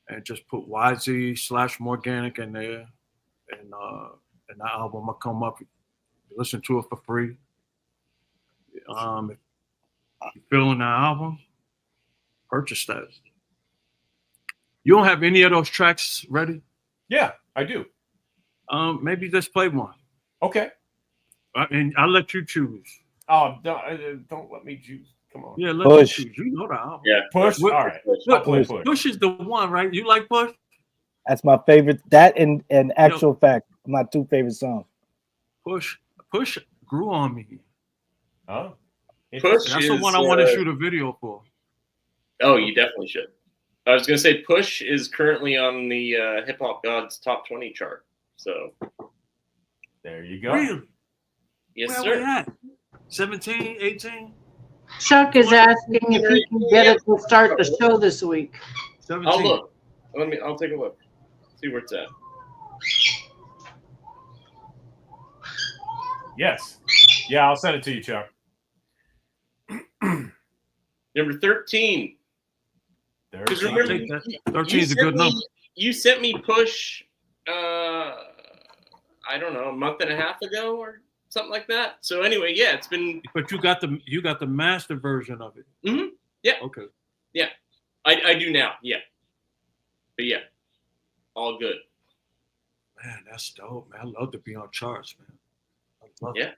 and just put YZ/Morganic in there, and the album will come up. You listen to it for free. If you're feeling the album, purchase that. You don't have any of those tracks ready? Yeah, I do. Maybe just play one. Okay. And I'll let you choose. Oh, don't let me choose. Come on. Yeah, let Push. you choose. You know the album. Yeah. Push. All right. I'll play Push. Push. Push is the one, right? You like Push? That's my favorite. That and actual fact, my two favorite songs. Push grew on me. Oh. Push That's is the one I want to shoot a video for. Oh, you definitely should. I was gonna say Push is currently on the Hip Hop Gods Top 20 chart. So There you go. Really? yes, Where sir. we at? 17, 18, Chuck is asking if he can get it to start the show this week. 17. I'll look. I'll take a look. See where it's at. Yes. Yeah, I'll send it to you, Chuck. Number 13. Because There. remember, Take that. 13 is a good number. You sent me Push. I don't know, a month and a half ago or something like that. So anyway, yeah, it's been. But you got the master version of it. Mhm. Yeah. Okay. Yeah, I do now. Yeah, but yeah, all good. Man, that's dope, man. I love to be on charts, man. I love Yeah. it.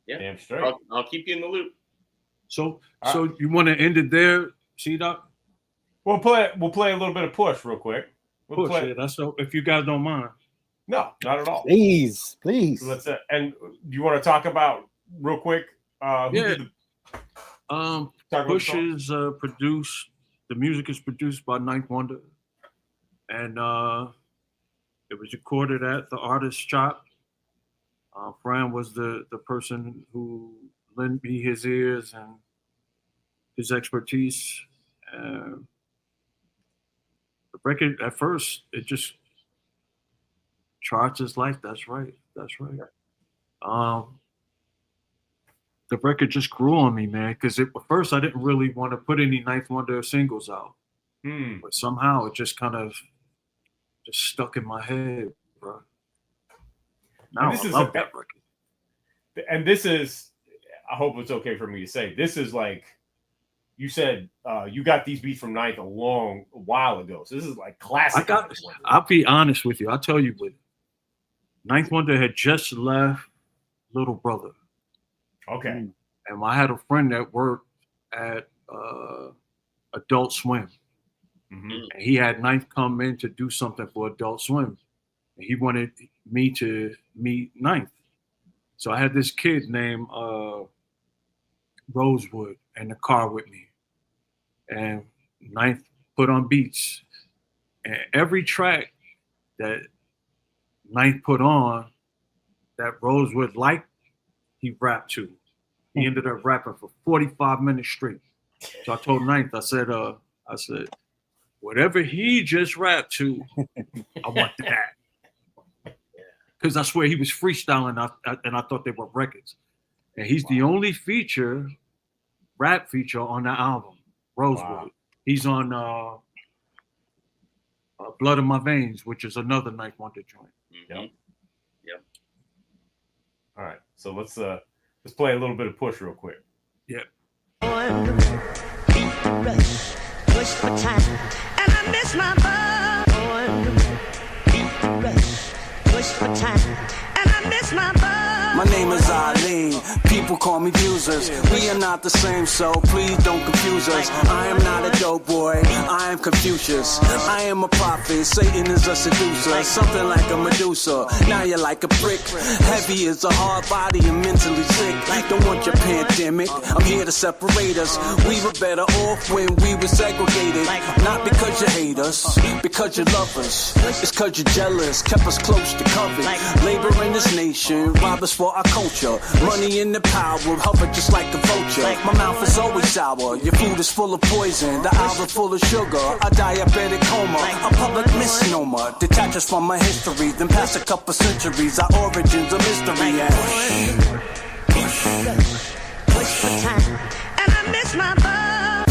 Yeah, Damn straight. I'll keep you in the loop. So you want to end it there, C-Doc? We'll play a little bit of Push real quick. We'll Push play. it. That's so. If you guys don't mind. No, not at all. Please. Let's and do you want to talk about real quick? Who did talk about Push the song? is produced. The music is produced by Ninth Wonder, and it was recorded at the Artist Shop. Fran was the person who lent me his ears and his expertise. The record at first it just charts his life. That's right. The record just grew on me, man, because at first I didn't really want to put any Ninth Wonder singles out. But somehow it just kind of just stuck in my head, bro. Now I love that record. And this is, I hope it's okay for me to say, this is like, you said you got these beats from Ninth a while ago. So this is like classic. I'll be honest with you. I'll tell you what. Ninth Wonder had just left Little Brother. Okay. And I had a friend that worked at Adult Swim. Mm-hmm. And he had Ninth come in to do something for Adult Swim. And he wanted me to meet Ninth. So I had this kid named Rosewood in the car with me. And Ninth put on beats. And every track that Ninth put on that Rosewood liked, he rapped to. He ended up rapping for 45 minutes straight. So I told Ninth, I said, whatever he just rapped to, I want that. Because I swear he was freestyling, and I thought they were records. And he's the only rap feature on the album, Rosewood. Wow. He's on Blood in My Veins, which is another Ninth Wonder joint. Yep. All right, so let's play a little bit of Push real quick. Yep. Push for time, and I miss my boy. Push for time, and I miss my boy. My name is Ali. People call me users. We are not the same, so please don't confuse us. I am not a dope boy. I am Confucius. I am a prophet. Satan is a seducer. Something like a Medusa. Now you're like a brick. Heavy is a hard body and mentally sick. Don't want your pandemic. I'm here to separate us. We were better off when we were segregated. Not because you hate us, because you love us. It's cause you're jealous, kept us close to covet. Labor in this nation, rob us for our culture. Money in the power, hover just like a vulture. My mouth is always sour, your food is full of poison. The album full of sugar, a diabetic coma. A public misnomer, detach us from our history. Then past a couple centuries, our origins a mystery. Push for time, and I miss my buzz.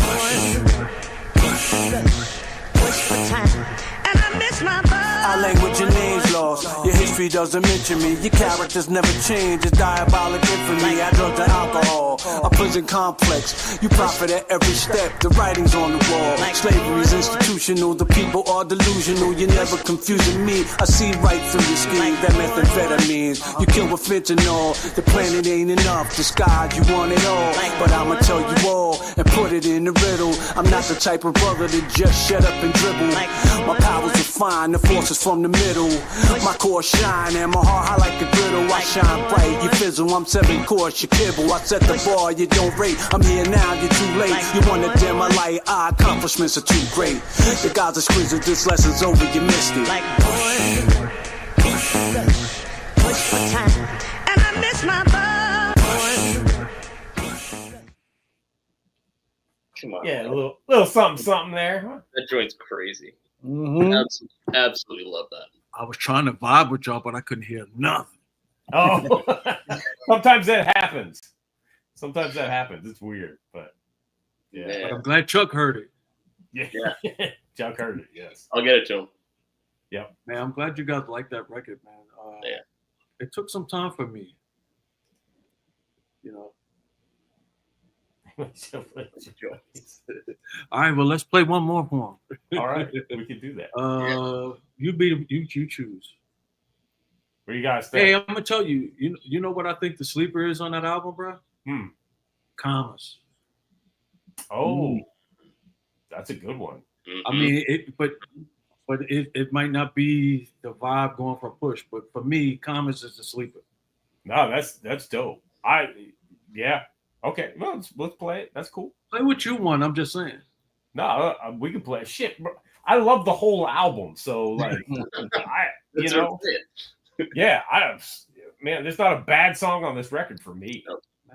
Push for time, and I miss my buzz. Our language and names lost. Your history doesn't mention me. Your characters never change. It's diabolic infamy. I drugs and alcohol. A prison complex. You profit at every step. The writing's on the wall. Slavery's institutional. The people are delusional. You're never confusing me. I see right through your scheme. That methamphetamines. You kill with fentanyl. The planet ain't enough. Disguise, you want it all. But I'ma tell you all and put it in the riddle. I'm not the type of brother that just shut up and dribble. My powers are fine. The forces from the middle. My core shine and my heart high like a griddle. I shine bright, you fizzle. I'm 7 course, you kibble. I set the bar, you don't rate. I'm here now, you're too late. You wanna dim my light, our accomplishments are too great. The gods are squeezing, this lesson's over, you missed it. Like push for time, and I miss my buzz. Come on. Yeah, a little something there. Huh? That joint's crazy. Mhm. Absolutely love that. I was trying to vibe with y'all, but I couldn't hear nothing. Oh, sometimes that happens. It's weird, but yeah. Yeah. But I'm glad Chuck heard it. Yeah. Chuck heard it. Yes. I'll get it to him. Yep. Man, I'm glad you guys like that record, man. Yeah. It took some time for me. You know. All right, well, let's play one more for him. All right, we can do that. You choose. Where you guys think? Hey, I'm gonna tell you. You know what I think the sleeper is on that album, bro? Commas. Oh, that's a good one. Mm-hmm. I mean, it might not be the vibe going for Push, but for me, Commas is the sleeper. No, that's dope. Yeah. Okay, well, let's play it. That's cool. Play what you want. I'm just saying. No, we can play shit, bro. I love the whole album, so like, man, there's not a bad song on this record for me.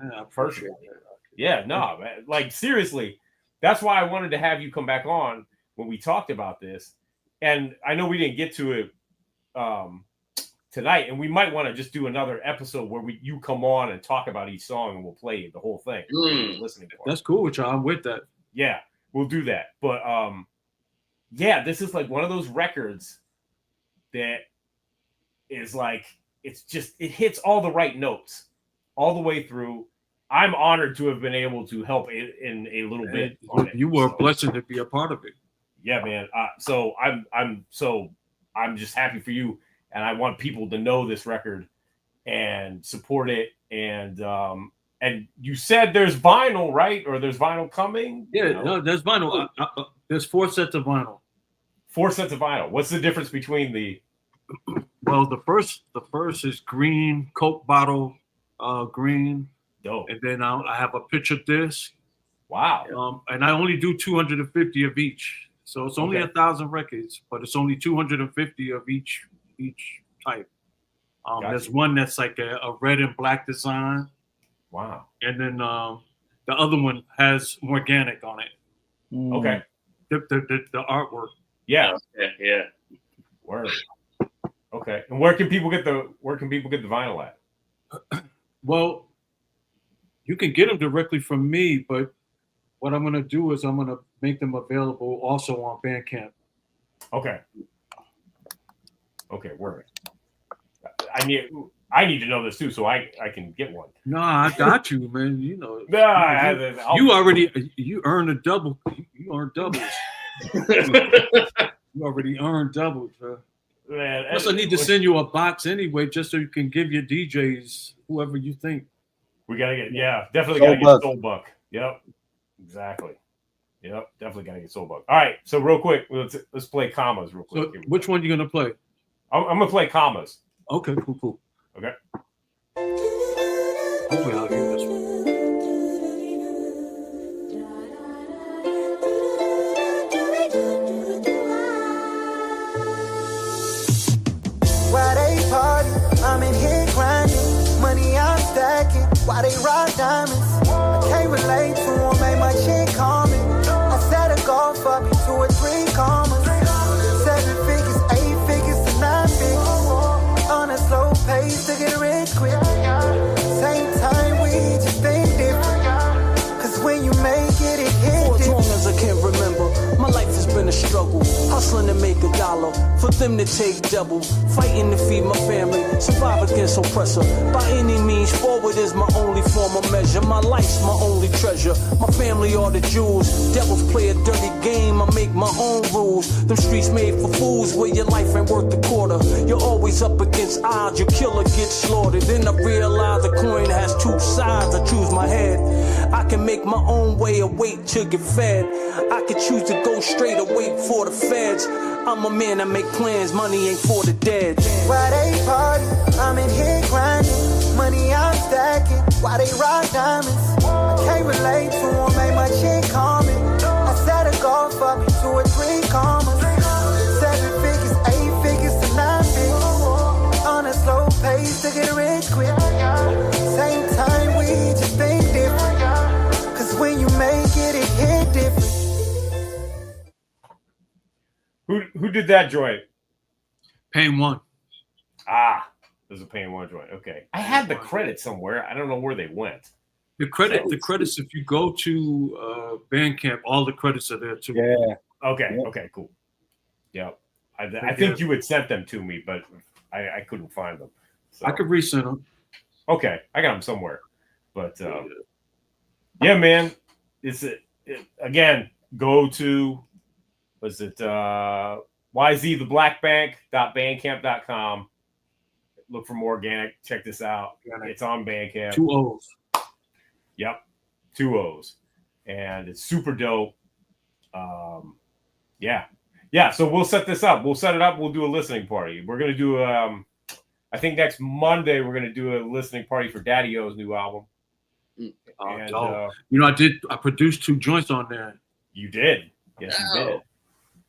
Man, personally. Yeah, no, man. Like seriously, that's why I wanted to have you come back on when we talked about this, and I know we didn't get to it tonight, and we might want to just do another episode where you come on and talk about each song, and we'll play the whole thing. Listening for that's cool with y'all. I'm with that. Yeah, we'll do that. But yeah, this is like one of those records that is like it hits all the right notes all the way through. I'm honored to have been able to help in a little bit. You were a blessing to be a part of it. Yeah, man. So I'm just happy for you. And I want people to know this record and support it. And you said there's vinyl, right? Or there's vinyl coming? Yeah, no, there's vinyl. There's 4 sets of vinyl. 4 sets of vinyl. What's the difference between the? Well, the first is green, Coke bottle, green. Dope. And then I have a picture disc. Wow. And I only do 250 of each. So it's only 1,000 records, but it's only 250 of each type. There's one that's like a red and black design. Wow. And then the other one has Morganic on it. Okay. The artwork. Yeah. Yeah. Word. Okay. And where can people get the vinyl at? Well, you can get them directly from me, but what I'm going to do is I'm going to make them available also on Bandcamp. Okay. Okay, word. I need to know this too, so I can get one. No, I got you, man. You know. You earned a double. You earned doubles. You already earned doubles, bro. Man, Plus, I need to send you a box anyway, just so you can give your DJs whoever you think. We gotta get, definitely gotta get Soulbuck. Yep, exactly. Yep, definitely gotta get Soulbuck. All right, so real quick, let's play commas real quick. So which one you gonna play? I'm gonna play commas. Okay, cool. Okay. Hopefully, I'll hear this one. Why they party? I'm in here grinding. Money I'm stacking. Why they rock diamonds? I can't relate to them, make my chick call me. I set a goal for me, 2 or 3 commas. 7 figures, 8 figures to 9 figures. On a slow pace to get rich quick. Same time, we just think different. Cause when you make it, it hit For as long as I can remember, my life has been a struggle. Hustling to make $1, for them to take double. Fighting to feed my family, survive against oppressor. By any means, forward is my only form of measure. My life's my only treasure. My family are the jewels. Devils play a dirty game, I make my own rules. Them streets made for fools, where your life ain't worth a quarter. You're always up against odds, your killer gets slaughtered. Then I realize the coin has 2 sides, I choose my head. I can make my own way or wait to get fed. I can choose to go straight or wait for the feds. I'm a man that make plans, money ain't for the dead. Why they party? I'm in here grinding. Money I'm stacking. Why they rock diamonds? I can't relate to them, make my chick call me. I set a goal for me, 2 or 3 commas. 7 figures, 8 figures to 9 figures. On a slow pace to get rich quick. Same time, we just think different. Cause when you make it, it hit different. Who did that joint? Pain One. There's a Pain One joint. Okay, I had the credits somewhere. I don't know where they went. The credits. If you go to Bandcamp, all the credits are there too. Yeah. Okay, cool. Yep. I think you had sent them to me, but I couldn't find them. So. I could resend them. Okay, I got them somewhere. But yeah, man, again, go to yztheblackbank.bandcamp.com. Look for Morganic. Check this out. It's on Bandcamp. 2 O's. Yep, 2 O's, and it's super dope. Yeah. So we'll set this up. We'll set it up. We'll do a listening party. We're gonna do I think next Monday we're gonna do a listening party for Daddy O's new album. And, I produced 2 joints on there. You did. Yes, you did.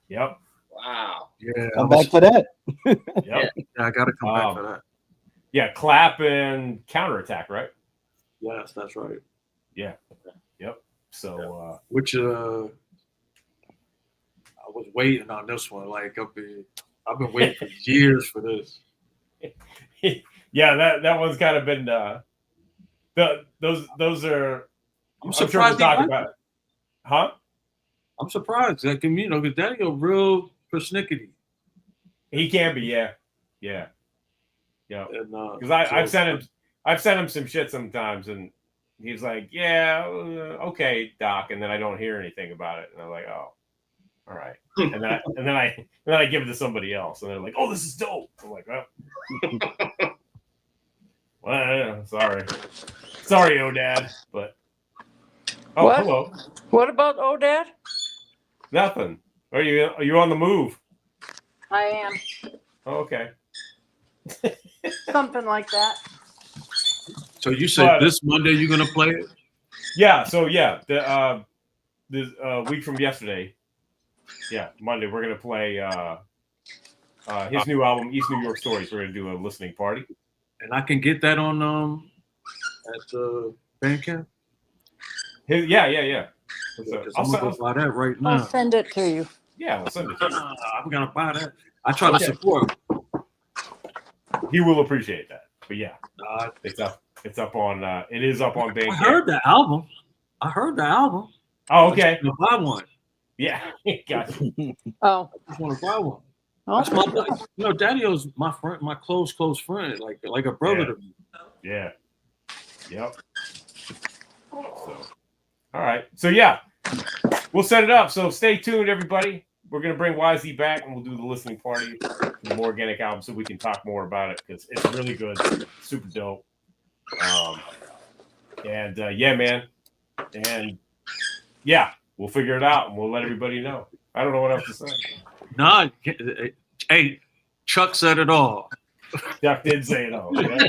Yep. Wow. Yeah. Come back for that. Yep. Yeah, I got to come back for that. Yeah, Clap and Counterattack, right? Yes, that's right. Yeah. Yep. So, which I was waiting on this one. Like I've been waiting for years for this. Yeah, that one's kind of been those are. I'm surprised sure we'll about it. Huh? I'm surprised. Like, because Daddy a real persnickety. He can be, yeah. Because I've sent him some shit sometimes, and he's like, "Yeah, okay, Doc," and then I don't hear anything about it, and I'm like, "Oh, all right." And then I give it to somebody else, and they're like, "Oh, this is dope." I'm like, "Oh, well, sorry, Odad," but What? Hello. What about Odad? Nothing. Are you on the move? I am. Oh, okay. Something like that. So you said this Monday you're gonna play it? Yeah. So yeah, the week from yesterday. Yeah, Monday we're gonna play his new album, East New York Stories. We're gonna do a listening party. And I can get that on at Bandcamp. Yeah. I'm gonna go buy that right now. I'll send it to you. Yeah, we'll send it to you. I'm gonna buy that. I try to support. He will appreciate that. But yeah, it's up on. It is up on Bandcamp. I heard the album. Oh, okay. I'm gonna buy one. Yeah, gotcha. Oh, I just want to buy one. Oh. That's my, Daddy-O's my friend, my close friend, like a brother to me. Yeah. Yep. So, all right. So yeah, we'll set it up. So stay tuned, everybody. we're gonna bring YZ back and we'll do the listening party for the Moorganic album so we can talk more about it because it's really good, super dope. Yeah, man, and yeah, we'll figure it out and we'll let everybody know. I don't know what else to say. Nah, hey, Chuck said it all. Chuck did say it all. Yeah.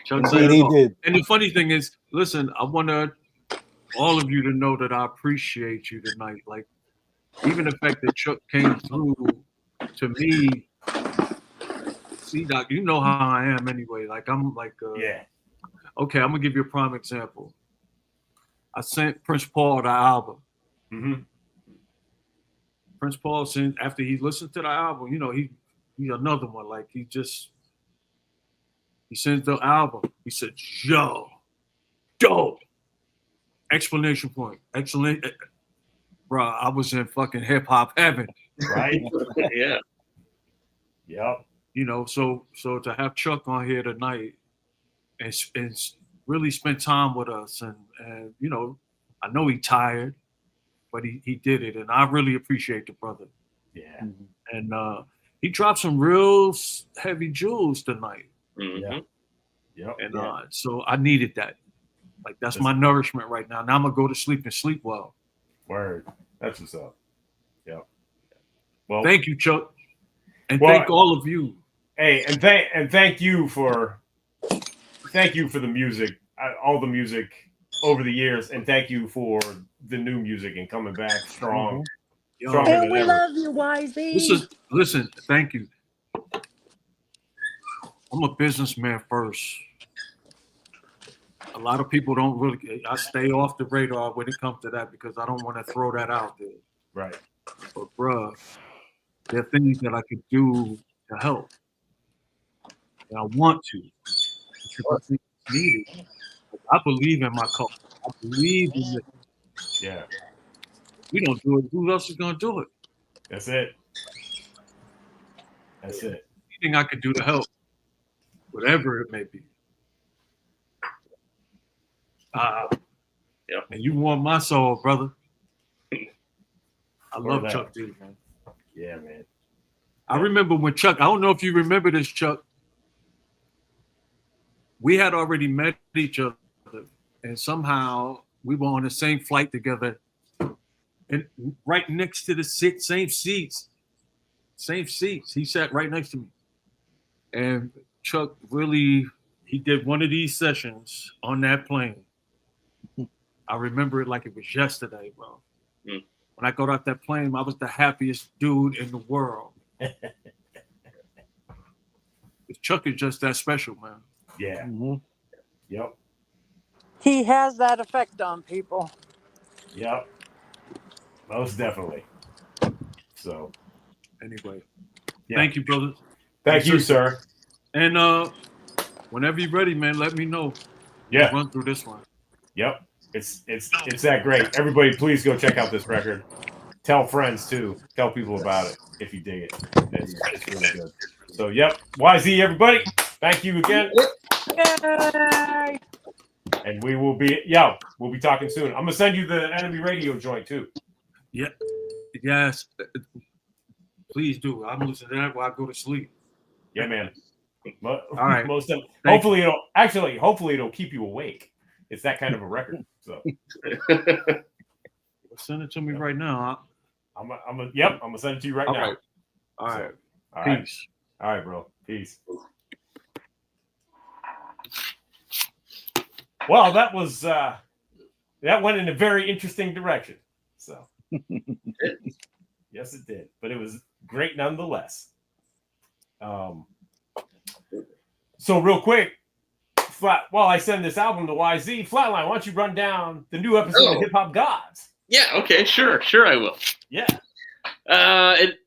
Chuck said it all. Did. And the funny thing is, listen, I want all of you to know that I appreciate you tonight. Like, even the fact that Chuck came through to me. See, Doc, you know how I am anyway. Like, I'm like, yeah. Okay, I'm gonna give you a prime example. I sent Prince Paul the album. Mm-hmm. Prince Paul sent after he listened to the album. You know, he's another one. Like he sends the album. He said, "Yo, dope!" Explanation point. Excellent, bro. I was in fucking hip hop heaven. Right? Yeah. Yep. You know, so to have Chuck on here tonight and really spend time with us, and you know, I know he tired, but he did it, and I really appreciate the brother. Yeah. And he dropped some real heavy jewels tonight. Mm-hmm. Yeah. And so I needed that. Like that's my nourishment right now. Now I'm gonna go to sleep and sleep well. Word. That's what's up. Yep. Well, thank you, Chuck, and thank all of you. Hey, and thank you for the music, all the music over the years, and thank you for the new music and coming back strong. Mm-hmm. And we love you, YZ. Listen, thank you. I'm a businessman first. A lot of people don't really. I stay off the radar when it comes to that because I don't want to throw that out there. Right. But bruh, there are things that I could do to help. And I want to. Because I think it's needed. I believe in my culture. I believe in it. Yeah. We don't do it. Who else is going to do it? That's it. That's it. Anything I could do to help, whatever it may be. Yep. And you want my soul, brother. I love Chuck D, man. Yeah, man. I remember when Chuck, I don't know if you remember this, Chuck. We had already met each other, and somehow we were on the same flight together, and right next to the same seats. He sat right next to me. And Chuck he did one of these sessions on that plane. I remember it like it was yesterday, bro. Mm. When I got off that plane, I was the happiest dude in the world. Chuck is just that special, man. Yeah. Mm-hmm. Yep. He has that effect on people. Yep. Most definitely. So, anyway, yeah. Thank you, brother. Thank you, sir. And whenever you're ready, man, let me know. Yeah. We'll run through this one. Yep. It's that great. Everybody, please go check out this record. Tell friends too. Tell people about it if you dig it. It's really good. So, yep. YZ, everybody. Thank you again. Yay! And we will be, we'll be talking soon. I'm gonna send you the Enemy Radio joint too. Yeah. Yes. Please do. I'm listening to that while I go to sleep. Yeah, man. All right. Hopefully it'll keep you awake. It's that kind of a record. So send it to me right now. I'm gonna send it to you right now. All right. Peace. All right, bro. Peace. Well, that was that went in a very interesting direction. So yes, it did. But it was great nonetheless. So real quick, while I send this album to YZ, Flatline, why don't you run down the new episode of Hip Hop Gods? Yeah, okay, sure I will. Yeah.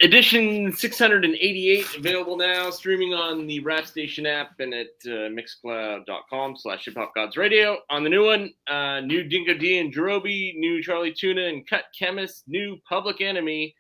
Edition 688 available now, streaming on the Rap Station app and at mixcloud.com/hiphopgodsradio. On the new one, new Dingo D and Jerobi, new Charlie Tuna and Cut Chemist, new Public Enemy,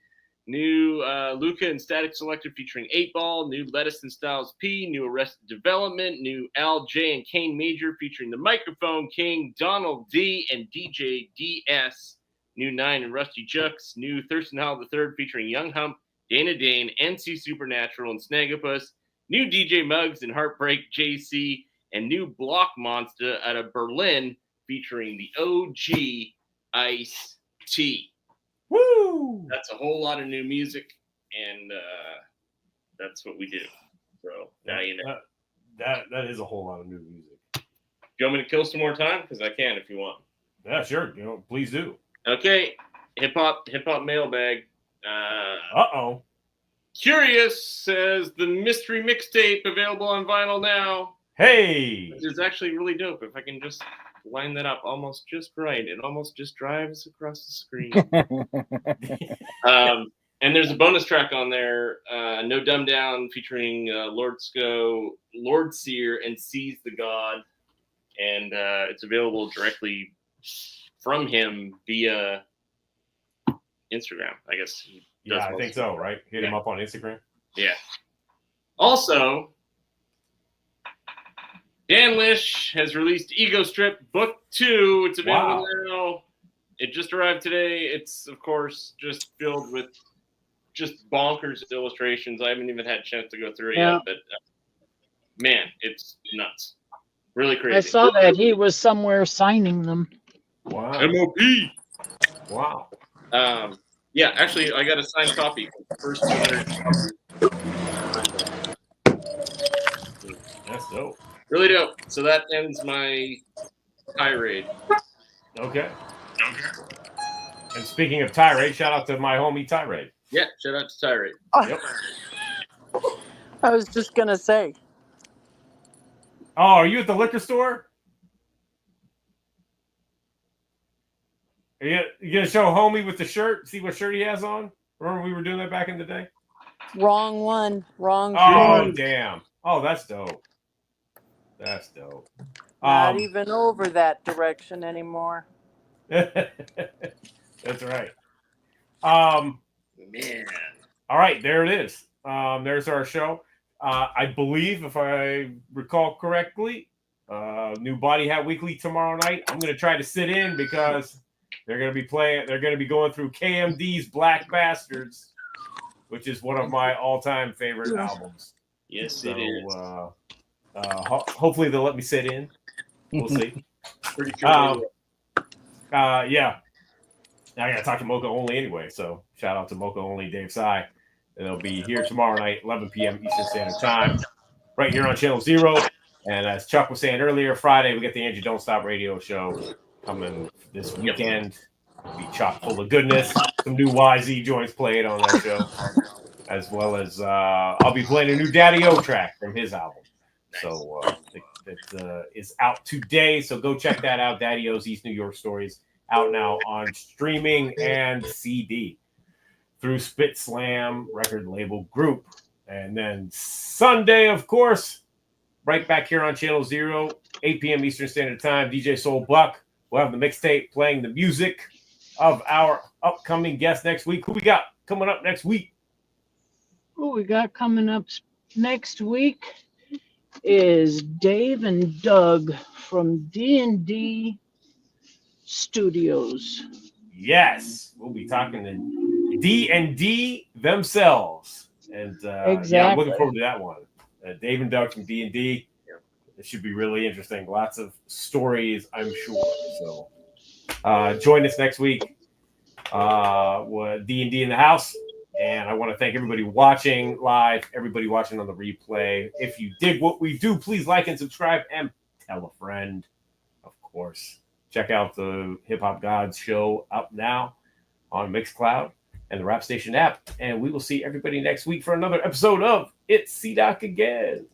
new Luca and Static Selector featuring 8-Ball, new Lettuce and Styles P, new Arrested Development, new Al J and Kane Major featuring the Microphone King, Donald D and DJ DS, new 9 and Rusty Chucks, new Thurston Howell III featuring Young Hump, Dana Dane, NC Supernatural, and Snagopus, new DJ Muggs and Heartbreak JC, and new Block Monster out of Berlin featuring the OG Ice-T. Woo! That's a whole lot of new music, and that's what we do. So now you know. That is a whole lot of new music. Do you want me to kill some more time? Because I can if you want. Yeah, sure. Please do. Okay, hip hop mailbag. Uh-oh. Curious says the mystery mixtape available on vinyl now. Hey! Which is actually really dope. If I can just line that up almost just right, it almost just drives across the screen. And there's a bonus track on there, No Dumb Down, featuring Lord Seer, and Seize the God. And it's available directly from him via Instagram, I guess. Yeah, I think so, right? Hit him up on Instagram. Yeah. Also, Dan Lish has released Ego Strip Book 2. It's available now. It just arrived today. It's, of course, just filled with just bonkers illustrations. I haven't even had a chance to go through it yet, but man, it's nuts. Really crazy. I saw that he was somewhere signing them. Wow. MOP. Wow. Yeah, actually, I got a signed copy. First 200. That's dope. Really dope. So that ends my tirade. Okay. And speaking of tirade, shout out to my homie Tirade. Yeah, shout out to Tirade. Yep. I was just going to say. Oh, are you at the liquor store? Are you going to show homie with the shirt? See what shirt he has on? Remember we were doing that back in the day? Wrong one. Wrong Oh, shirt. damn. Oh, that's dope. That's dope. Not even over that direction anymore. That's right. Man. All right, there it is. There's our show. I believe, if I recall correctly, new Body Hat Weekly tomorrow night. I'm going to try to sit in because they're going to be playing. They're going to be going through KMD's Black Bastards, which is one of my all-time favorite albums. Yes, it is. Hopefully they'll let me sit in. We'll see. Pretty sure. Yeah. I got to talk to Mocha Only anyway, so shout out to Mocha Only, Dave Sy. And they'll be here tomorrow night, 11 p.m. Eastern Standard Time, right here on Channel Zero. And as Chuck was saying earlier, Friday, we get the Angie Don't Stop radio show coming this weekend. It'll be chock full of goodness. Some new YZ joints played on that show, as well as I'll be playing a new Daddy O track from his album. So it is out today. So go check that out. Daddy O's East New York Stories, out now on streaming and CD through Spit Slam record label group. And then Sunday, of course, right back here on Channel Zero, 8 p.m. Eastern Standard Time, DJ Soul Buck will have the mixtape playing the music of our upcoming guest next week. Who we got coming up next week? Who we got coming up next week is Dave and Doug from D&D Studios. Yes, we'll be talking to D&D themselves. And yeah, I'm looking forward to that one. Dave and Doug from D&D. It should be really interesting. Lots of stories, I'm sure. So join us next week with D&D in the house. And I want to thank everybody watching live, everybody watching on the replay. If you dig what we do, please like and subscribe and tell a friend, of course. Check out the Hip Hop Gods show up now on Mixcloud and the Rap Station app. And we will see everybody next week for another episode of It's C-Doc Again.